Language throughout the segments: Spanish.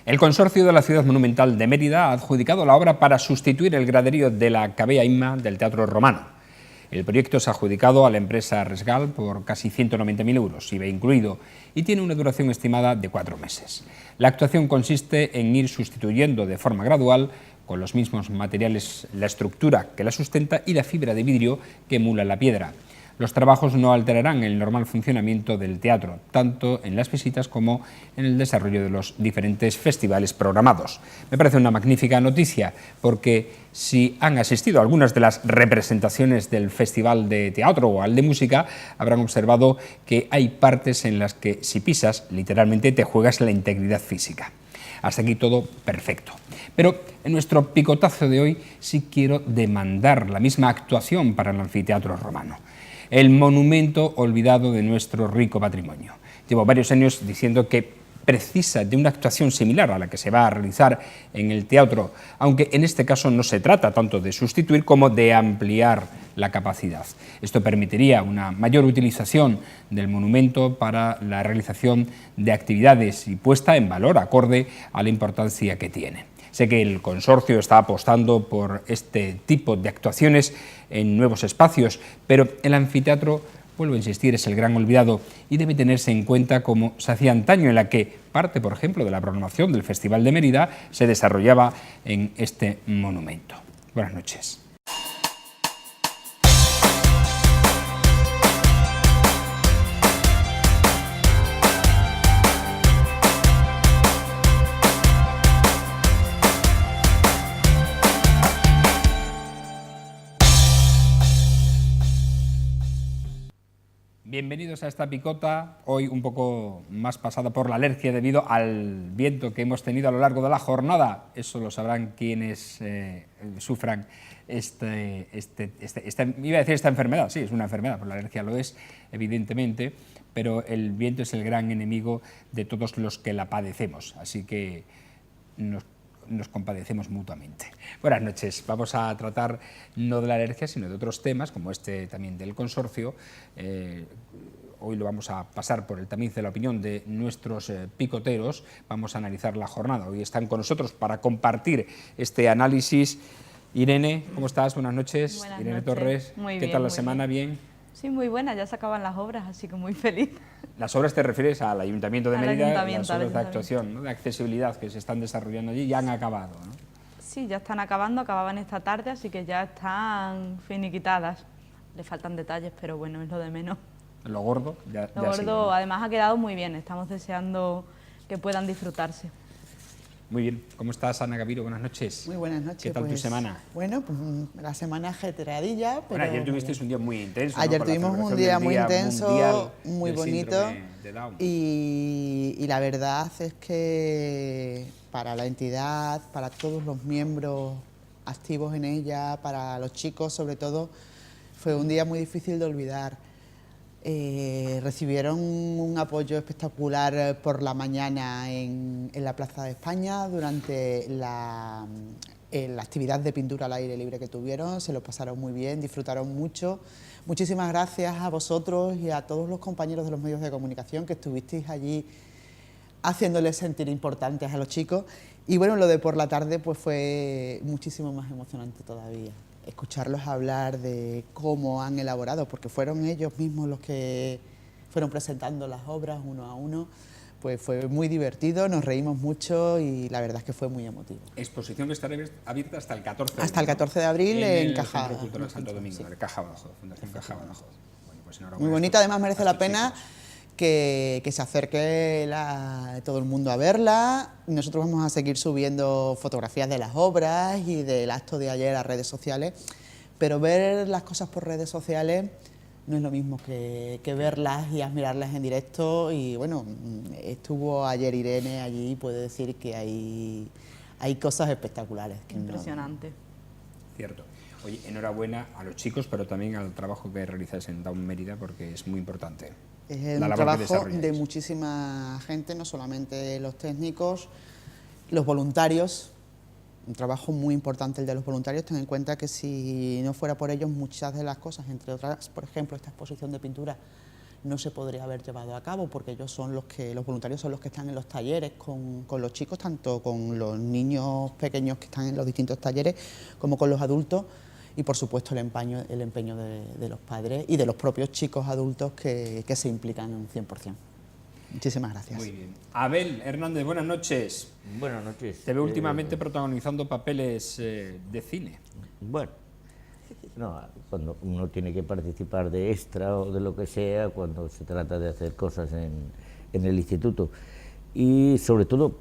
El Consorcio de la Ciudad Monumental de Mérida ha adjudicado la obra para sustituir el graderío de la Cabea Imma del Teatro Romano. El proyecto se ha adjudicado a la empresa Resgal por casi 190.000 euros, IVA incluido, y tiene una duración estimada de 4 meses. La actuación consiste en ir sustituyendo de forma gradual, con los mismos materiales, la estructura que la sustenta y la fibra de vidrio que emula la piedra. Los trabajos no alterarán el normal funcionamiento del teatro, tanto en las visitas como en el desarrollo de los diferentes festivales programados. Me parece una magnífica noticia, porque si han asistido a algunas de las representaciones del Festival de Teatro o al de Música, habrán observado que hay partes en las que, si pisas, literalmente te juegas la integridad física. Hasta aquí todo perfecto. Pero en nuestro picotazo de hoy sí quiero demandar la misma actuación para el Anfiteatro Romano, el monumento olvidado de nuestro rico patrimonio. Llevo varios años diciendo que precisa de una actuación similar a la que se va a realizar en el teatro, aunque en este caso no se trata tanto de sustituir como de ampliar la capacidad. Esto permitiría una mayor utilización del monumento para la realización de actividades y puesta en valor acorde a la importancia que tiene. Sé que el consorcio está apostando por este tipo de actuaciones en nuevos espacios, pero el anfiteatro, vuelvo a insistir, es el gran olvidado y debe tenerse en cuenta como se hacía antaño, en la que parte, por ejemplo, de la programación del Festival de Mérida se desarrollaba en este monumento. Buenas noches. Bienvenidos a esta picota, hoy un poco más pasada por la alergia debido al viento que hemos tenido a lo largo de la jornada. Eso lo sabrán quienes sufran iba a decir esta enfermedad, sí, es una enfermedad, pues la alergia lo es, evidentemente, pero el viento es el gran enemigo de todos los que la padecemos, así que nos compadecemos mutuamente. Buenas noches. Vamos a tratar no de la alergia, sino de otros temas, como este también del consorcio. Hoy lo vamos a pasar por el tamiz de la opinión de nuestros picoteros. Vamos a analizar la jornada. Hoy están con nosotros para compartir este análisis. Irene, ¿cómo estás? Buenas noches. Buenas Irene noches. Torres, Muy ¿qué bien, tal la muy semana? bien. ¿Bien? Sí, muy buena, ya se acaban las obras, así que muy feliz. Las obras te refieres al Ayuntamiento de Mérida, las obras de actuación, ¿no?, de accesibilidad que se están desarrollando allí, ya han acabado, ¿no? Sí, ya están acabando, acababan esta tarde, así que ya están finiquitadas. Le faltan detalles, pero bueno, es lo de menos. Lo gordo ya Lo gordo, sigue, ¿no? además ha quedado muy bien, estamos deseando que puedan disfrutarse. Muy bien. ¿Cómo estás, Ana Gaviro? Buenas noches. Muy buenas noches. ¿Qué tal tu semana? Bueno, pues la semana ajetreadilla, pero... Bueno, ayer tuvisteis un día muy intenso, Ayer ¿no?, tuvimos un día muy intenso, muy bonito, y la verdad es que para la entidad, para todos los miembros activos en ella, para los chicos sobre todo, fue un día muy difícil de olvidar. Recibieron un apoyo espectacular por la mañana en la Plaza de España durante la actividad de pintura al aire libre que tuvieron, se lo pasaron muy bien, disfrutaron mucho. Muchísimas gracias a vosotros y a todos los compañeros de los medios de comunicación que estuvisteis allí haciéndoles sentir importantes a los chicos. Y bueno, lo de por la tarde pues fue muchísimo más emocionante todavía. Escucharlos hablar de cómo han elaborado, porque fueron ellos mismos los que fueron presentando las obras uno a uno, pues fue muy divertido, nos reímos mucho y la verdad es que fue muy emotivo. Exposición que estará abierta hasta el 14 de abril. Hasta el 14 de abril en Caja. Centro Cultural Santo Domingo, sí. De Caja Badajoz, Fundación Caja Badajoz. Bueno, pues muy bonita, además merece la pena que se acerque todo el mundo a verla. Nosotros vamos a seguir subiendo fotografías de las obras y del acto de ayer a redes sociales, pero ver las cosas por redes sociales no es lo mismo que verlas y admirarlas en directo. Y bueno, estuvo ayer Irene allí y puede decir que hay cosas espectaculares. Impresionante. No. Cierto. Oye, enhorabuena a los chicos, pero también al trabajo que realizáis en Down Mérida, porque es muy importante. Es un trabajo de muchísima gente, no solamente los técnicos, los voluntarios, un trabajo muy importante el de los voluntarios. Ten en cuenta que si no fuera por ellos, muchas de las cosas, entre otras, por ejemplo, esta exposición de pintura, no se podría haber llevado a cabo, porque ellos son los voluntarios son los que están en los talleres con los chicos, tanto con los niños pequeños que están en los distintos talleres como con los adultos, y por supuesto el empeño de los padres y de los propios chicos adultos que se implican en un 100%. Muchísimas gracias. Muy bien. Abel Hernández, buenas noches. Buenas noches. Te veo últimamente protagonizando papeles de cine. Bueno, no, cuando uno tiene que participar de extra o de lo que sea, cuando se trata de hacer cosas en el instituto. Y sobre todo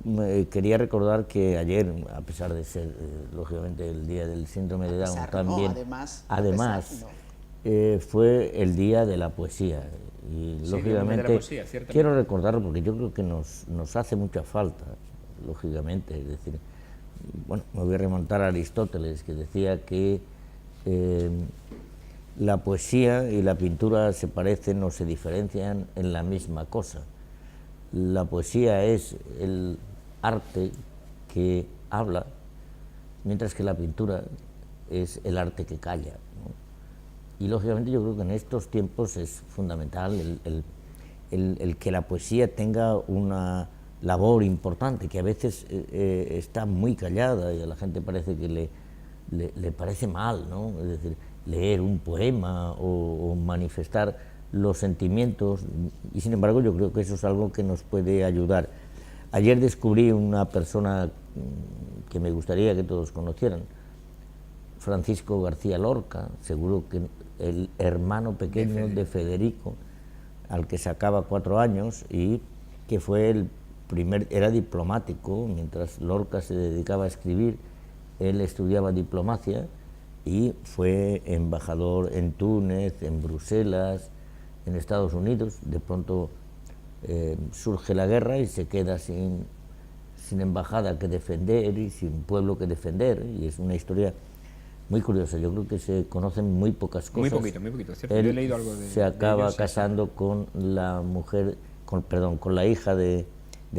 quería recordar que ayer, a pesar de ser lógicamente el día del síndrome de Down, también, fue el día de la poesía. Y sí, lógicamente poesía, quiero recordarlo porque yo creo que nos hace mucha falta, lógicamente. Es decir, bueno, me voy a remontar a Aristóteles, que decía que la poesía y la pintura se parecen o se diferencian en la misma cosa. La poesía es el arte que habla, mientras que la pintura es el arte que calla, ¿no? Y lógicamente yo creo que en estos tiempos es fundamental el que la poesía tenga una labor importante, que a veces está muy callada y a la gente parece que le parece mal, ¿no? Es decir, leer un poema o manifestar los sentimientos, y sin embargo yo creo que eso es algo que nos puede ayudar. Ayer descubrí una persona que me gustaría que todos conocieran, Francisco García Lorca, seguro que el hermano pequeño de Federico, al que sacaba 4 años, y que fue era diplomático. Mientras Lorca se dedicaba a escribir, él estudiaba diplomacia y fue embajador en Túnez, en Bruselas, en Estados Unidos. De pronto surge la guerra y se queda sin embajada que defender y sin pueblo que defender, y es una historia muy curiosa. Yo creo que se conocen muy pocas cosas. Muy poquito, ¿cierto? Él yo he leído algo de se acaba ellos, casando con la mujer, con la hija de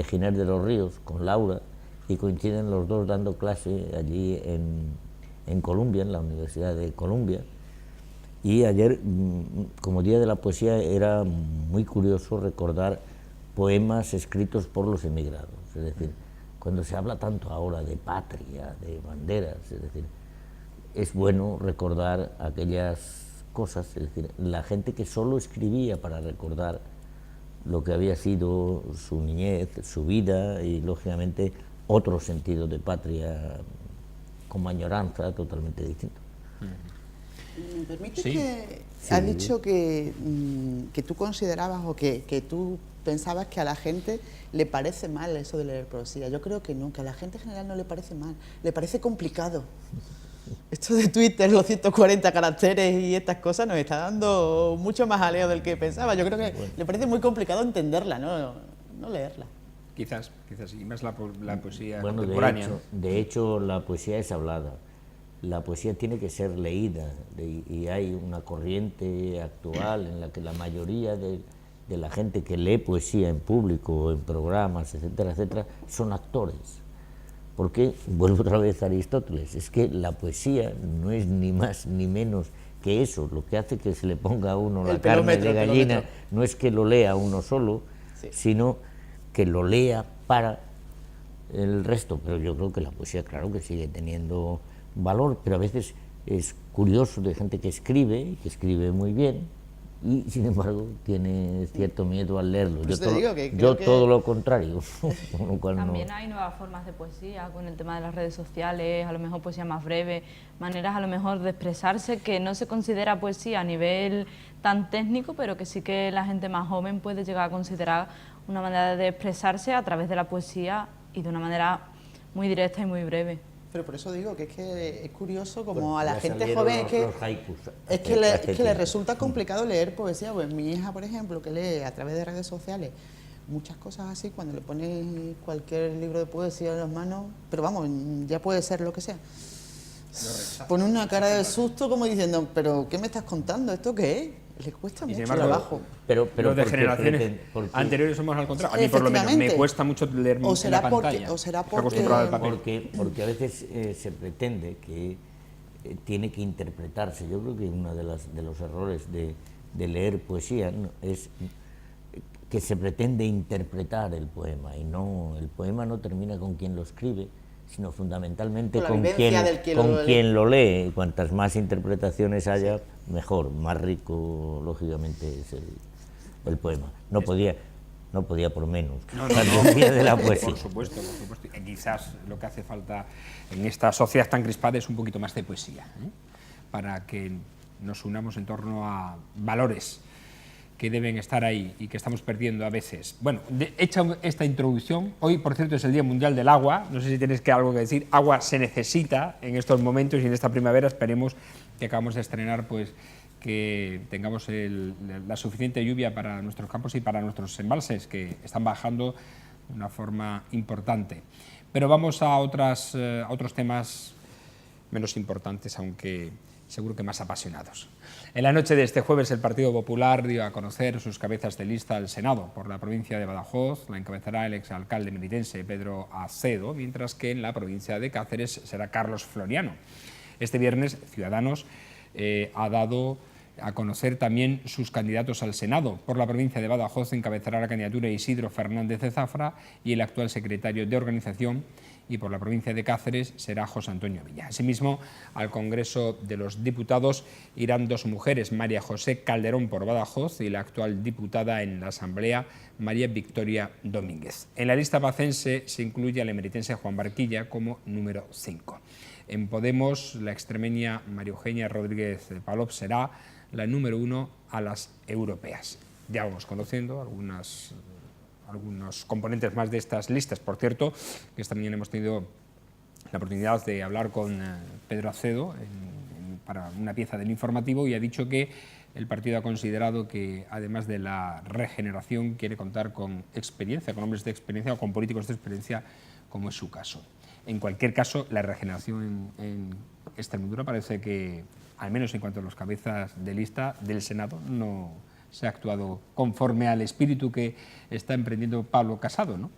Giner de los Ríos, con Laura, y coinciden los dos dando clase allí en Columbia, en la Universidad de Columbia. Y ayer, como Día de la Poesía, era muy curioso recordar poemas escritos por los emigrados. Es decir, cuando se habla tanto ahora de patria, de banderas, es decir, es bueno recordar aquellas cosas, es decir, la gente que solo escribía para recordar lo que había sido su niñez, su vida y, lógicamente, otro sentido de patria con añoranza totalmente distinto. ¿Me permite Sí. que Sí. has dicho que tú considerabas o que tú pensabas que a la gente le parece mal eso de leer poesía? Yo creo que no, que a la gente en general no le parece mal, le parece complicado. Esto de Twitter, los 140 caracteres y estas cosas nos está dando mucho más jaleo del que pensaba. Yo creo que le parece muy complicado entenderla, no leerla. Quizás, y más la poesía Bueno, contemporánea. de hecho, la poesía es hablada. La poesía tiene que ser leída, y hay una corriente actual en la que la mayoría de la gente que lee poesía en público, en programas, etcétera, etcétera, son actores. Porque, vuelvo otra vez a Aristóteles, es que la poesía no es ni más ni menos que eso. Lo que hace que se le ponga a uno la carne de gallina no es que lo lea uno solo, sí, sino que lo lea para el resto. Pero yo creo que la poesía, claro que sigue teniendo valor, pero a veces es curioso de gente que escribe muy bien, y sin embargo tiene cierto miedo al leerlo. Pues yo todo lo contrario. También hay nuevas formas de poesía con el tema de las redes sociales, a lo mejor poesía más breve, maneras a lo mejor de expresarse que no se considera poesía a nivel tan técnico, pero que sí que la gente más joven puede llegar a considerar una manera de expresarse a través de la poesía y de una manera muy directa y muy breve. Pero por eso digo que es curioso como a la ya gente joven los haikus, es que le resulta complicado leer poesía. Pues mi hija, por ejemplo, que lee a través de redes sociales muchas cosas así, cuando le pones cualquier libro de poesía en las manos, pero vamos, ya puede ser lo que sea, pone una cara de susto como diciendo, pero ¿qué me estás contando? ¿Esto qué es? Le cuesta mucho trabajo. Pero los de generaciones anteriores somos al contrario. A mí, por lo menos, me cuesta mucho leer en la pantalla. O será porque a veces se pretende que tiene que interpretarse. Yo creo que uno de los errores de de leer poesía, ¿no?, es que se pretende interpretar el poema, y no, el poema no termina con quien lo escribe, sino fundamentalmente con quien lo lee. Y cuantas más interpretaciones haya, mejor, más rico, lógicamente, es el poema. No podía por menos. La poesía de la poesía. Por supuesto. Y quizás lo que hace falta en esta sociedad tan crispada es un poquito más de poesía, para que nos unamos en torno a valores que deben estar ahí y que estamos perdiendo a veces. Bueno, hecha esta introducción, hoy por cierto es el Día Mundial del Agua, no sé si tienes algo que decir, agua se necesita en estos momentos y en esta primavera. Esperemos que acabamos de estrenar, pues que tengamos la suficiente lluvia para nuestros campos y para nuestros embalses, que están bajando de una forma importante. Pero vamos a otros temas menos importantes, aunque seguro que más apasionados. En la noche de este jueves el Partido Popular dio a conocer sus cabezas de lista al Senado. Por la provincia de Badajoz la encabezará el exalcalde meritense Pedro Acedo, mientras que en la provincia de Cáceres será Carlos Floriano. Este viernes Ciudadanos ha dado a conocer también sus candidatos al Senado. Por la provincia de Badajoz encabezará la candidatura Isidro Fernández de Zafra y el actual secretario de Organización, y por la provincia de Cáceres será José Antonio Villa. Asimismo, al Congreso de los Diputados irán dos mujeres, María José Calderón por Badajoz y la actual diputada en la Asamblea, María Victoria Domínguez. En la lista bacense se incluye al emeritense Juan Barquilla como número 5. En Podemos, la extremeña María Eugenia Rodríguez Palop será la número 1 a las europeas. Ya vamos conociendo algunos componentes más de estas listas. Por cierto, que esta mañana hemos tenido la oportunidad de hablar con Pedro Acedo para una pieza del informativo, y ha dicho que el partido ha considerado que, además de la regeneración, quiere contar con experiencia, con hombres de experiencia o con políticos de experiencia, como es su caso. En cualquier caso, la regeneración en Extremadura parece que, al menos en cuanto a los cabezas de lista del Senado, no se ha actuado conforme al espíritu que está emprendiendo Pablo Casado, ¿no?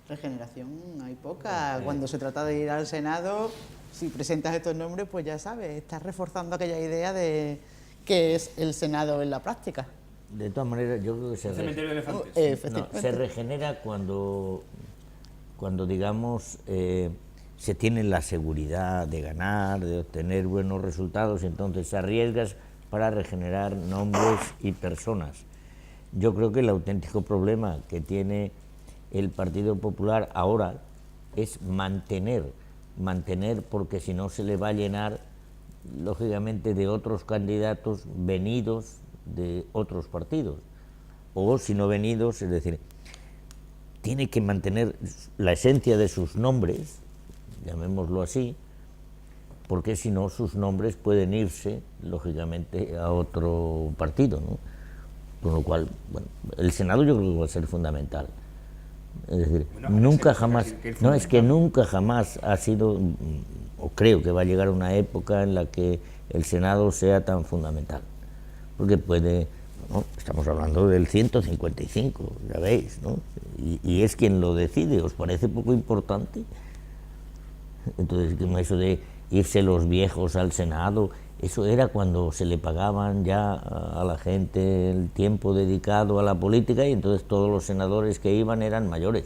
Regeneración hay poca. Cuando se trata de ir al Senado, si presentas estos nombres, pues ya sabes, estás reforzando aquella idea de qué es el Senado en la práctica. De todas maneras, yo creo que se regenera cuando digamos, se tiene la seguridad de ganar, de obtener buenos resultados, y entonces arriesgas para regenerar nombres y personas. Yo creo que el auténtico problema que tiene el Partido Popular ahora es mantener, porque si no se le va a llenar, lógicamente, de otros candidatos venidos de otros partidos, o si no venidos, es decir, tiene que mantener la esencia de sus nombres, llamémoslo así, porque si no sus nombres pueden irse, lógicamente, a otro partido, ¿no? Con lo cual, bueno, el Senado yo creo que va a ser fundamental. Es decir, nunca jamás, no, es que nunca jamás ha sido, o creo que va a llegar una época en la que el Senado sea tan fundamental, porque puede, ¿no? Estamos hablando del 155, ya veis, ¿no? Y es quien lo decide. ¿Os parece poco importante? Entonces, eso de irse los viejos al Senado, eso era cuando se le pagaban ya a la gente el tiempo dedicado a la política, y entonces todos los senadores que iban eran mayores.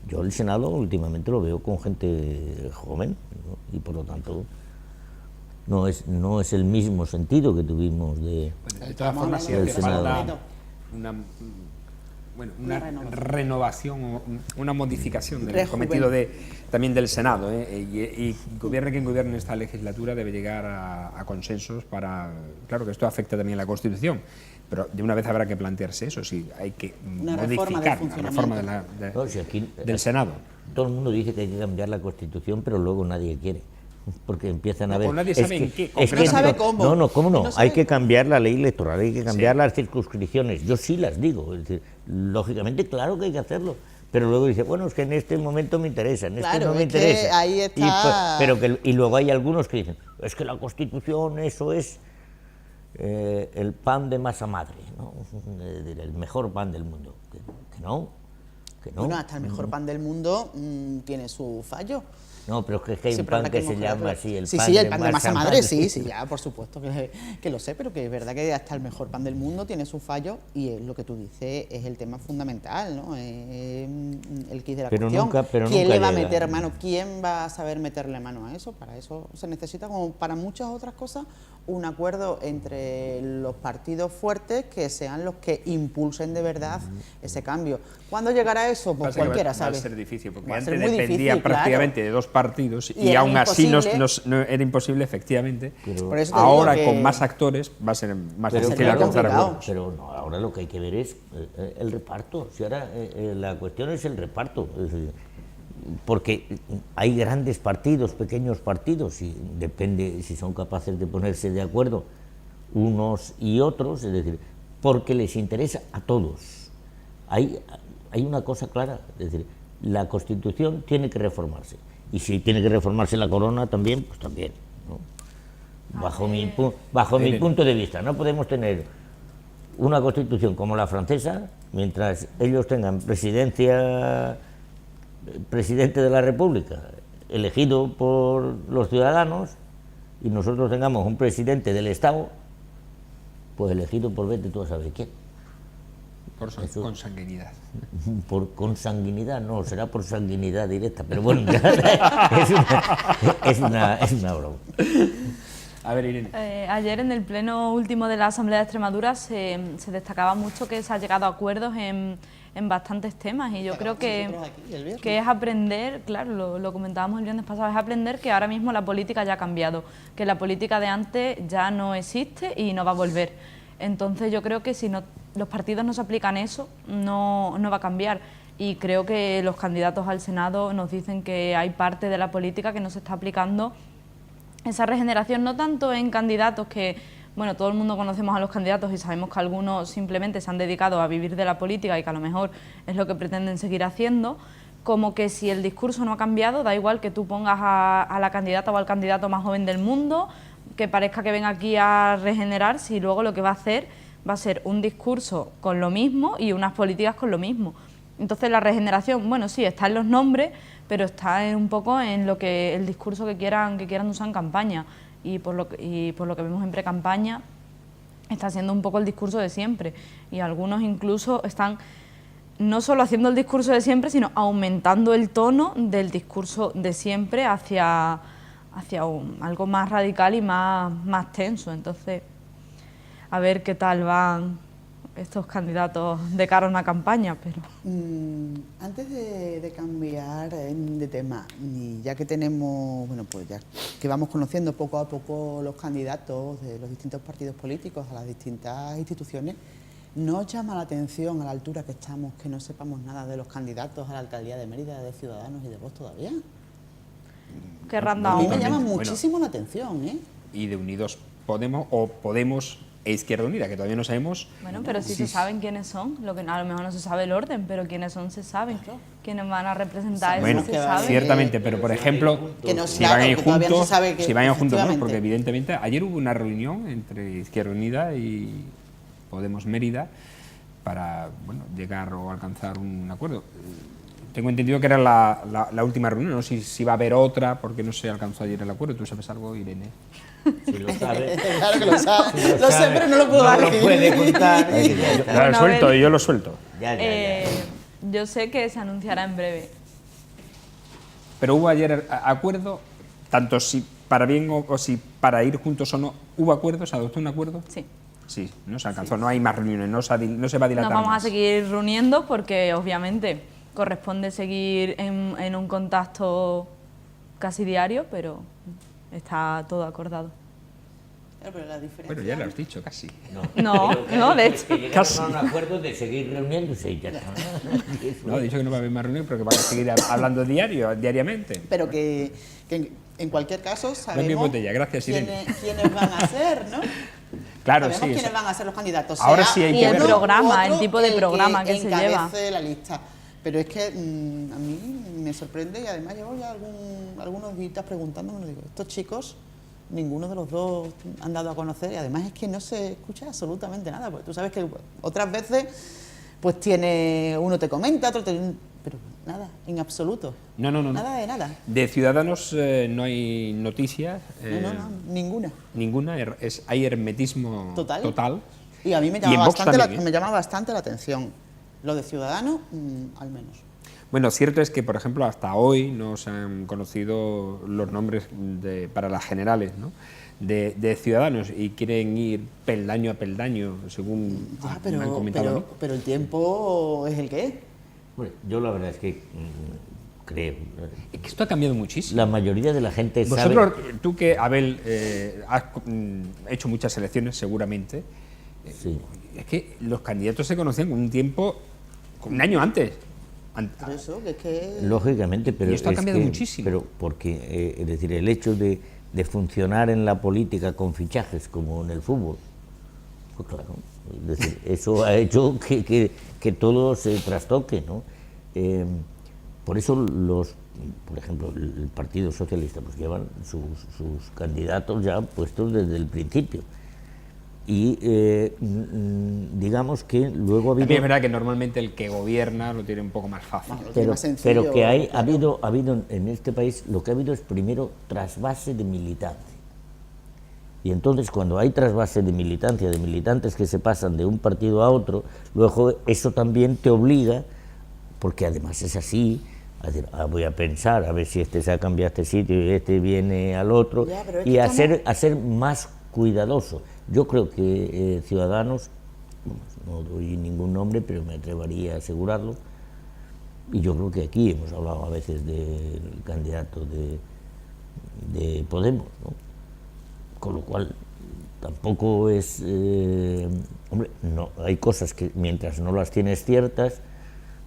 Yo el Senado últimamente lo veo con gente joven, ¿no? Y por lo tanto no es el mismo sentido que tuvimos de todas formas, sí, del Senado. Una renovación o una modificación del cometido también del Senado, y gobierne quien gobierne esta legislatura debe llegar a consensos para... Claro que esto afecta también a la Constitución, pero de una vez habrá que plantearse eso, si hay que modificar una reforma del Senado. Todo el mundo dice que hay que cambiar la Constitución, pero luego nadie quiere, porque empiezan a ver... nadie sabe en qué. No sabe cómo. ¿Cómo no? Hay que cambiar la ley electoral, hay que cambiar las circunscripciones. Yo sí las digo, es decir, lógicamente, claro que hay que hacerlo, pero luego dice, bueno, es que en este momento me interesa, en este no me interesa. Ahí está... y luego hay algunos que dicen, es que la Constitución, eso es el pan de masa madre, ¿no? El mejor pan del mundo. Que no. Que no. Bueno, hasta el mejor pan del mundo tiene su fallo. No, pero es que hay Sí, un pero pan habrá que que se mejorarlo. llama así, el Sí, pan sí, el pan de masa madre, madre. sí, ya, por supuesto que lo sé, pero que es verdad que hasta el mejor pan del mundo tiene su fallo y es lo que tú dices es el tema fundamental, ¿no? El quid de la cuestión. Pero ¿Quién nunca le va a llega. meter mano? ¿Quién va a saber meterle mano a eso? Para eso se necesita, como para muchas otras cosas, un acuerdo entre los partidos fuertes que sean los que impulsen de verdad ese cambio. ¿Cuándo llegará eso? Pues Pasa que cualquiera va sabe. a ser difícil, porque Va a antes ser muy dependía difícil, prácticamente claro. de dos partidos Y y era aún así imposible. no era imposible, efectivamente. Por eso te Ahora, digo que con más actores, va a ser más Pero, difícil claro, alcanzar complicado. acuerdos. pero no, ahora lo que hay que ver es el reparto. Si ahora la cuestión es el reparto. Es decir, porque hay grandes partidos, pequeños partidos, y depende si son capaces de ponerse de acuerdo unos y otros, es decir, porque les interesa a todos. Hay una cosa clara, es decir, la Constitución tiene que reformarse, y si tiene que reformarse la corona también, pues también, ¿no? Bajo mi punto de vista, no podemos tener una Constitución como la francesa, mientras ellos tengan presidente de la República elegido por los ciudadanos, y nosotros tengamos un presidente del Estado, pues elegido por vete tú a saber quién. Eso. Consanguinidad. Por consanguinidad, no, será por sanguinidad directa, pero bueno, es una broma. A ver, Irene. Ayer en el pleno último de la Asamblea de Extremadura se destacaba mucho que se ha llegado a acuerdos en bastantes temas, y yo creo que es aprender, claro, lo comentábamos el viernes pasado, es aprender que ahora mismo la política ya ha cambiado, que la política de antes ya no existe y no va a volver. Entonces yo creo que si los partidos no se aplican eso, no va a cambiar. Y creo que los candidatos al Senado nos dicen que hay parte de la política que no se está aplicando esa regeneración, no tanto en candidatos que, bueno, todo el mundo conocemos a los candidatos y sabemos que algunos simplemente se han dedicado a vivir de la política y que a lo mejor es lo que pretenden seguir haciendo, como que si el discurso no ha cambiado, da igual que tú pongas a la candidata o al candidato más joven del mundo, que parezca que venga aquí a regenerar, si luego lo que va a hacer va a ser un discurso con lo mismo y unas políticas con lo mismo. Entonces la regeneración, bueno, sí, está en los nombres, pero está un poco en lo que el discurso que quieran usar en campaña, y por lo que vemos en pre-campaña está siendo un poco el discurso de siempre, y algunos incluso están no solo haciendo el discurso de siempre, sino aumentando el tono del discurso de siempre hacia algo más radical y más tenso. Entonces, a ver qué tal van estos candidatos de cara a una campaña, pero... Antes de cambiar de tema, y ya que tenemos, bueno, pues ya que vamos conociendo poco a poco los candidatos de los distintos partidos políticos a las distintas instituciones, ¿no os llama la atención, a la altura que estamos, que no sepamos nada de los candidatos a la alcaldía de Mérida, de Ciudadanos y de Vox todavía? Qué A random. mí me llama Bueno, muchísimo la atención, ¿eh? Y de Unidos Podemos e Izquierda Unida, que todavía no sabemos. Bueno, pero si se saben quiénes son, lo que a lo mejor no se sabe el orden, pero quiénes son se saben, quiénes van a representar eso Bueno, se sabe. ciertamente, pero por ejemplo, Que no, si claro, van a ir que todavía no se juntos, sabe que- si van a ir juntos, no, efectivamente. porque evidentemente ayer hubo una reunión entre Izquierda Unida y Podemos Mérida para, bueno, llegar o alcanzar un acuerdo. Tengo entendido que era la última reunión, no sé si va a haber otra, porque no se alcanzó ayer el acuerdo. ¿Tú sabes algo, Irene? Si lo sabe, Claro que lo sabe, si lo sé, pero no lo puedo no decir. lo puede contar. Yo Bueno, lo a suelto, ver. yo lo suelto. Ya. Yo sé que se anunciará en breve. Pero hubo ayer acuerdo, tanto si para bien o si para ir juntos o no, ¿hubo acuerdo? ¿Se adoptó un acuerdo? Sí. Sí, no se alcanzó, no hay más reuniones, no se va a dilatar Nos vamos más. a seguir reuniendo porque obviamente corresponde seguir en un contacto casi diario, pero está todo acordado. Pero la diferencia... Bueno, ya lo has dicho casi. No, de hecho. Que llegaron a un acuerdo de seguir reuniéndose y ya está. No, he dicho que no va a haber más reuniones, pero que van a seguir hablando diariamente. Pero que en cualquier caso sabemos botella, gracias, Irene. quiénes van a ser, ¿no? Claro, Sabemos sí. quiénes van a ser los candidatos. Ahora sea sí hay que Y el verlo. programa, otro el tipo de el programa que se lleva. encabece la lista. Pero es que a mí me sorprende, y además llevo ya algunos días preguntándome, digo, estos chicos, ninguno de los dos han dado a conocer, y además es que no se escucha absolutamente nada, porque tú sabes que otras veces pues uno te comenta, otro pero nada, en absoluto. No. Nada de nada. De Ciudadanos no hay noticias. No, ninguna. Ninguna. Hay hermetismo total. Y a mí me Y en llama, Vox bastante también, me llama bastante la atención. Lo de Ciudadanos, al menos. Bueno, cierto es que, por ejemplo, hasta hoy no se han conocido los nombres para las generales, ¿no?, de Ciudadanos, y quieren ir peldaño a peldaño, según me han comentado a mí. Pero el tiempo es el que es. Bueno, yo la verdad es que creo... Es que esto ha cambiado muchísimo. La mayoría de la gente Vosotros, sabe... tú que, Abel, has hecho muchas elecciones seguramente, Sí. es que los candidatos se conocían con un tiempo, con un año antes. Por eso, que es que... Lógicamente, pero Y esto ha cambiado muchísimo. Pero porque, es decir, el hecho de funcionar en la política con fichajes como en el fútbol, pues claro, es decir, eso ha hecho que todo se trastoque, ¿no? Por eso por ejemplo, el Partido Socialista pues llevan sus candidatos ya puestos desde el principio. Y digamos que luego ha habido... También es verdad que normalmente el que gobierna lo tiene un poco más fácil. Pero que ha habido en este país, lo que ha habido es primero trasvase de militancia. Y entonces cuando hay trasvase de militancia, de militantes que se pasan de un partido a otro, luego eso también te obliga, porque además es así, a decir, voy a pensar, a ver si este se ha cambiado a este sitio y este viene al otro, y a ser más cuidadoso. Yo creo que Ciudadanos, no doy ningún nombre, pero me atrevería a asegurarlo, y yo creo que aquí hemos hablado a veces del candidato de Podemos, ¿no? Con lo cual tampoco es... hombre, no, hay cosas que mientras no las tienes ciertas,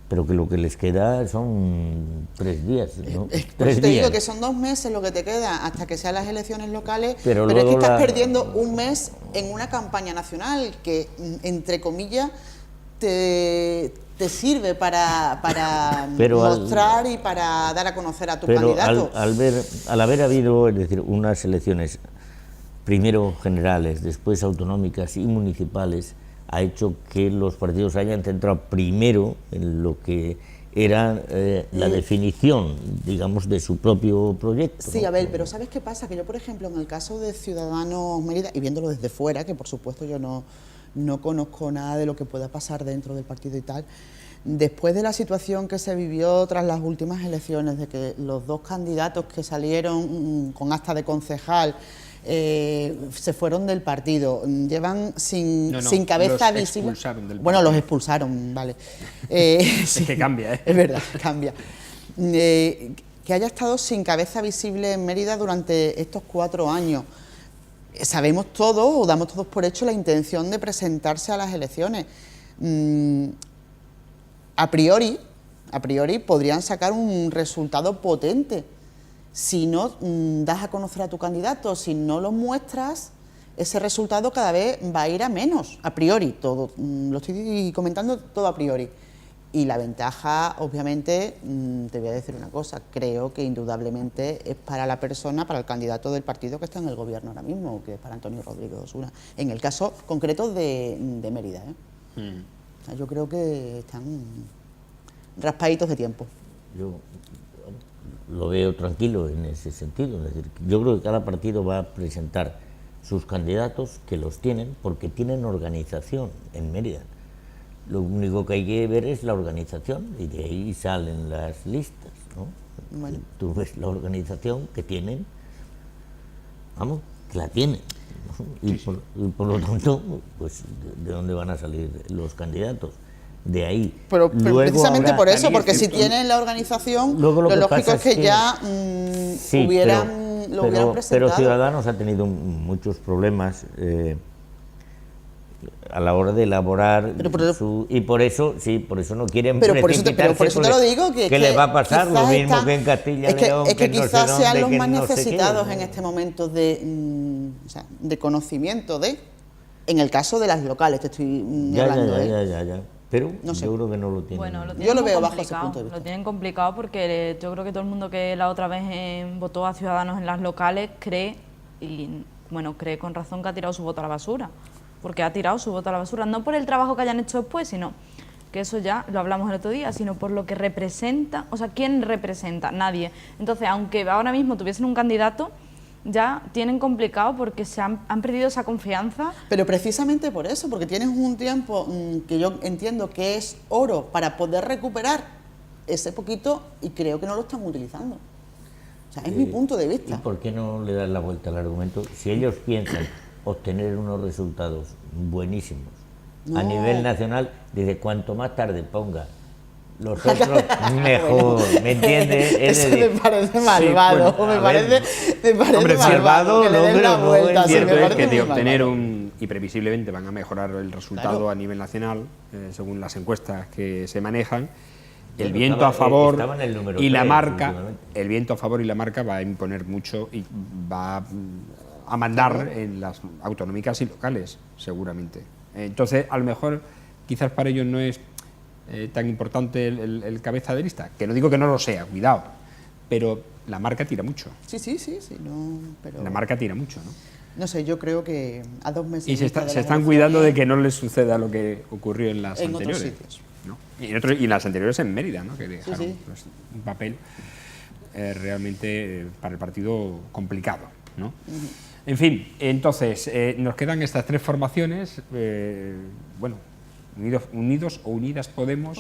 pero que lo que les queda son 3 días, ¿no? Pues te digo que son 2 meses lo que te queda hasta que sean las elecciones locales, pero es que estás perdiendo un mes en una campaña nacional que, entre comillas, te sirve para mostrar y para dar a conocer a tu candidato. Al haber habido, es decir, unas elecciones primero generales, después autonómicas y municipales, ha hecho que los partidos hayan centrado primero en lo que era la definición, digamos, de su propio proyecto. Sí, ¿no? Abel, pero ¿sabes qué pasa? Que yo, por ejemplo, en el caso de Ciudadanos Mérida, y viéndolo desde fuera, que por supuesto yo no conozco nada de lo que pueda pasar dentro del partido y tal, después de la situación que se vivió tras las últimas elecciones, de que los 2 candidatos que salieron con acta de concejal se fueron del partido, llevan sin cabeza visible. Los expulsaron del partido. Bueno, los expulsaron, vale. Es que cambia, ¿eh? Es verdad, cambia. Que haya estado sin cabeza visible en Mérida durante estos 4 años. Sabemos todos, o damos todos por hecho, la intención de presentarse a las elecciones. A priori podrían sacar un resultado potente. Si no das a conocer a tu candidato, si no lo muestras, ese resultado cada vez va a ir a menos, a priori, todo. Lo estoy comentando todo a priori. Y la ventaja, obviamente, te voy a decir una cosa, creo que indudablemente es para la persona, para el candidato del partido que está en el gobierno ahora mismo, que es para Antonio Rodríguez Osuna, en el caso concreto de Mérida, ¿eh? O sea, yo creo que están raspaditos de tiempo. Yo lo veo tranquilo en ese sentido, es decir, yo creo que cada partido va a presentar sus candidatos, que los tienen, porque tienen organización en Mérida. Lo único que hay que ver es la organización, y de ahí salen las listas, ¿no? Bueno. Tú ves la organización que tienen, vamos, que la tienen, ¿no? Y por lo tanto, pues, ¿de dónde van a salir los candidatos? De ahí. Pero precisamente por eso, también porque si tienen la organización, luego lo lógico es que ya sí, hubieran presentado. Pero Ciudadanos ha tenido muchos problemas a la hora de elaborar y por eso no quieren por eso te lo digo, que les va a pasar lo mismo que en Castilla y León, es que no sé quizás dónde, sean los que más no sé qué, necesitados ¿no? en este momento de conocimiento en el caso de las locales te estoy hablando. Ya. Pero no sé. Yo creo que no lo tienen. Bueno, yo lo veo bajo ese complicado, punto de vista. lo tienen complicado porque yo creo que todo el mundo que la otra vez votó a Ciudadanos en las locales cree con razón que ha tirado su voto a la basura, porque ha tirado su voto a la basura, no por el trabajo que hayan hecho después, sino que eso ya lo hablamos el otro día, sino por lo que representa, o sea, ¿quién representa? Nadie. Entonces, aunque ahora mismo tuviesen un candidato, ya tienen complicado porque han perdido esa confianza. Pero precisamente por eso, porque tienes un tiempo que yo entiendo que es oro para poder recuperar ese poquito y creo que no lo están utilizando. O sea, es mi punto de vista. ¿Y por qué no le das la vuelta al argumento? Si ellos piensan obtener unos resultados buenísimos a nivel nacional, dice, cuanto más tarde ponga los otros, mejor, ¿me entiendes? Eso me parece malvado, sí, bueno, me parece hombre, malvado que le den la vuelta. Cierto es que de muy obtener malvado. y previsiblemente van a mejorar el resultado Claro. a nivel nacional, según las encuestas que se manejan, el Bueno, viento estaba- a favor estaba en el número y la 3 marca, últimamente. el viento a favor y la marca va a imponer mucho y va a mandar en las autonómicas y locales, seguramente. Entonces, a lo mejor, quizás para ellos no es tan importante el cabeza de lista, que no digo que no lo sea, cuidado, pero la marca tira mucho. Sí, no, pero La marca tira mucho, ¿no? no sé, yo creo que a 2 meses Y se vista de están las elecciones, cuidando de que no les suceda lo que ocurrió en las En otros anteriores. sitios. ¿no? Y en las anteriores en Mérida, ¿no? Que dejaron sí. pues, un papel realmente para el partido complicado, ¿no? En fin, entonces, nos quedan estas 3 formaciones, bueno, Unidos o Unidas Podemos.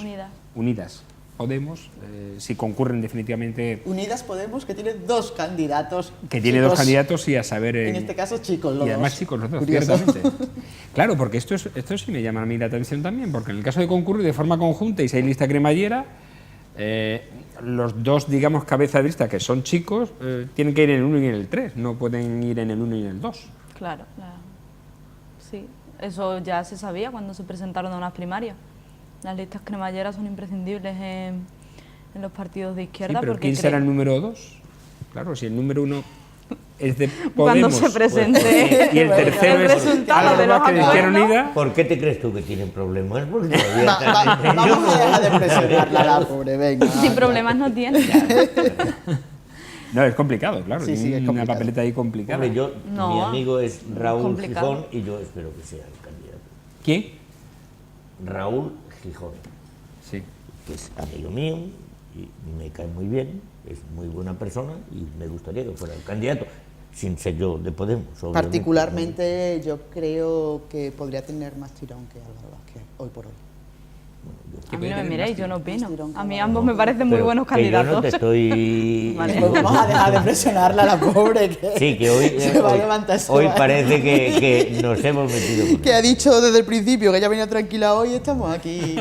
Unidas Podemos, si concurren definitivamente. Unidas Podemos, que tiene 2 candidatos. Que tiene chicos, 2 candidatos y a saber. En este caso, chicos, los Y además dos. chicos los dos, Curioso. ciertamente. Claro, porque esto sí me llama a mí la atención también, porque en el caso de concurrir de forma conjunta y si hay lista cremallera, los 2, digamos, cabeza de lista, que son chicos, tienen que ir en el 1 y en el 3, no pueden ir en el 1 y en el 2. Claro, sí. Eso ya se sabía cuando se presentaron a unas primarias. Las listas cremalleras son imprescindibles en los partidos de izquierda. Sí, pero porque ¿quién será el número 2? Claro, si el número 1 es de Podemos cuando se presente y el tercero el es resultado de Álvaro los Vázquez de Izquierda acuerdos. Unida. ¿Por qué te crees tú que tienen problemas? Porque todavía están- Vamos a dejar de presionarla a la pobre, venga. Sin problemas no tiene. No, es complicado, claro, Sí, tiene es una complicado. papeleta ahí complicada. Hombre, No, mi amigo es Raúl complicado. Gijón y yo espero que sea el candidato. ¿Quién? Raúl Gijón, Sí. que es amigo mío y me cae muy bien, es muy buena persona y me gustaría que fuera el candidato, sin ser yo de Podemos, obviamente. Particularmente, yo creo que podría tener más tirón que Álvaro Vázquez, hoy por hoy. A mí no me miréis, yo no opino. Tirón A mí que ambos me parecen muy Pero buenos que yo no candidatos. te estoy... Vale. Pues vamos a dejar de presionarla a la pobre, que Sí, que hoy, se va a levantar. hoy parece que nos hemos metido con Que ha dicho desde el principio que ella venía tranquila hoy y estamos aquí.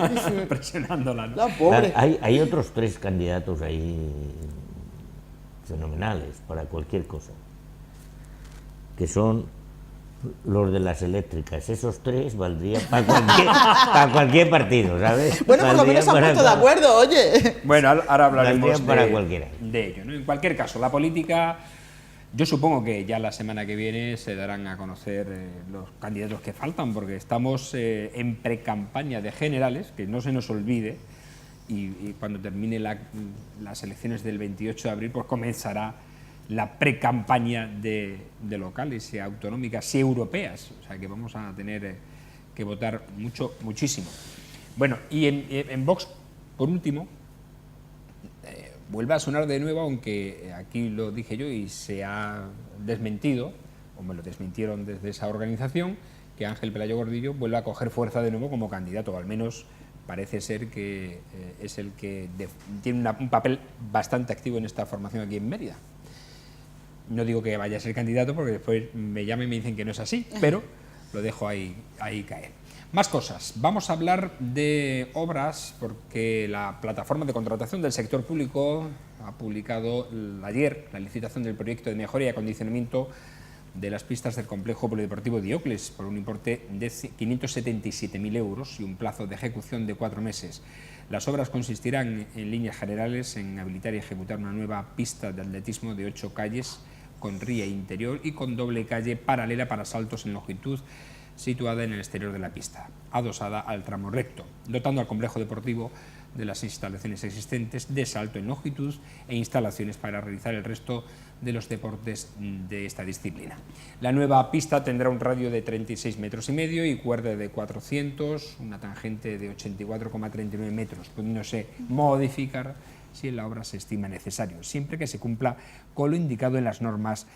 Presionándola, ¿no? La pobre. Hay otros 3 candidatos ahí fenomenales para cualquier cosa, que son los de las eléctricas. Esos 3 valdrían para cualquier partido, ¿sabes? Bueno, por lo menos se han Valdrían puesto de para- acuerdo, oye. Bueno, ahora hablaremos Valdrían para cualquiera. de ello, ¿no? En cualquier caso, la política, yo supongo que ya la semana que viene se darán a conocer los candidatos que faltan, porque estamos en precampaña de generales, que no se nos olvide, y cuando termine las elecciones del 28 de abril, pues comenzará la precampaña de locales y autonómicas y europeas, o sea que vamos a tener que votar muchísimo. Bueno, y en Vox, por último, vuelve a sonar de nuevo, aunque aquí lo dije yo y se ha desmentido, o me lo desmintieron desde esa organización, que Ángel Pelayo Gordillo vuelve a coger fuerza de nuevo como candidato, o al menos parece ser que es el que tiene un papel bastante activo en esta formación aquí en Mérida. No digo que vaya a ser candidato porque después me llaman y me dicen que no es así, pero lo dejo ahí caer. Más cosas. Vamos a hablar de obras porque la plataforma de contratación del sector público ha publicado ayer la licitación del proyecto de mejora y acondicionamiento de las pistas del complejo polideportivo Diocles por un importe de 577.000 euros y un plazo de ejecución de 4 meses. Las obras consistirán en líneas generales en habilitar y ejecutar una nueva pista de atletismo de 8 calles con ría interior y con doble calle paralela para saltos en longitud situada en el exterior de la pista, adosada al tramo recto, dotando al complejo deportivo de las instalaciones existentes de salto en longitud e instalaciones para realizar el resto de los deportes de esta disciplina. La nueva pista tendrá un radio de 36,5 metros y cuerda de 400, una tangente de 84,39 metros, pudiéndose modificar si en la obra se estima necesario, siempre que se cumpla con lo indicado en las normas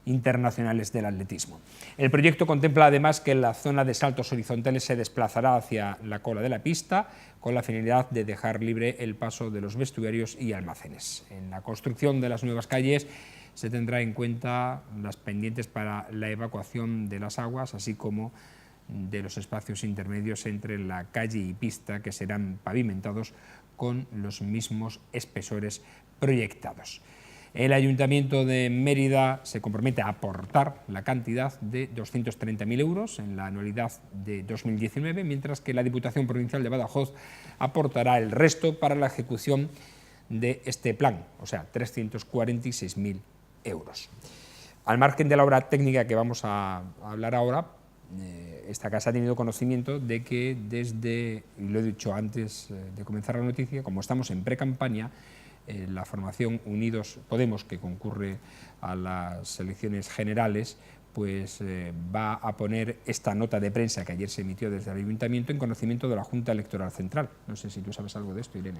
internacionales del atletismo. El proyecto contempla además que la zona de saltos horizontales se desplazará hacia la cola de la pista con la finalidad de dejar libre el paso de los vestuarios y almacenes. En la construcción de las nuevas calles se tendrá en cuenta las pendientes para la evacuación de las aguas, así como de los espacios intermedios entre la calle y pista, que serán pavimentados con los mismos espesores proyectados. El Ayuntamiento de Mérida se compromete a aportar la cantidad de 230.000 euros en la anualidad de 2019, mientras que la Diputación Provincial de Badajoz aportará el resto para la ejecución de este plan, o sea, 346.000 euros. Al margen de la obra técnica que vamos a hablar ahora, esta casa ha tenido conocimiento de que desde, y lo he dicho antes de comenzar la noticia, como estamos en pre-campaña, la formación Unidos Podemos, que concurre a las elecciones generales, pues va a poner esta nota de prensa que ayer se emitió desde el Ayuntamiento en conocimiento de la Junta Electoral Central. No sé si tú sabes algo de esto, Irene.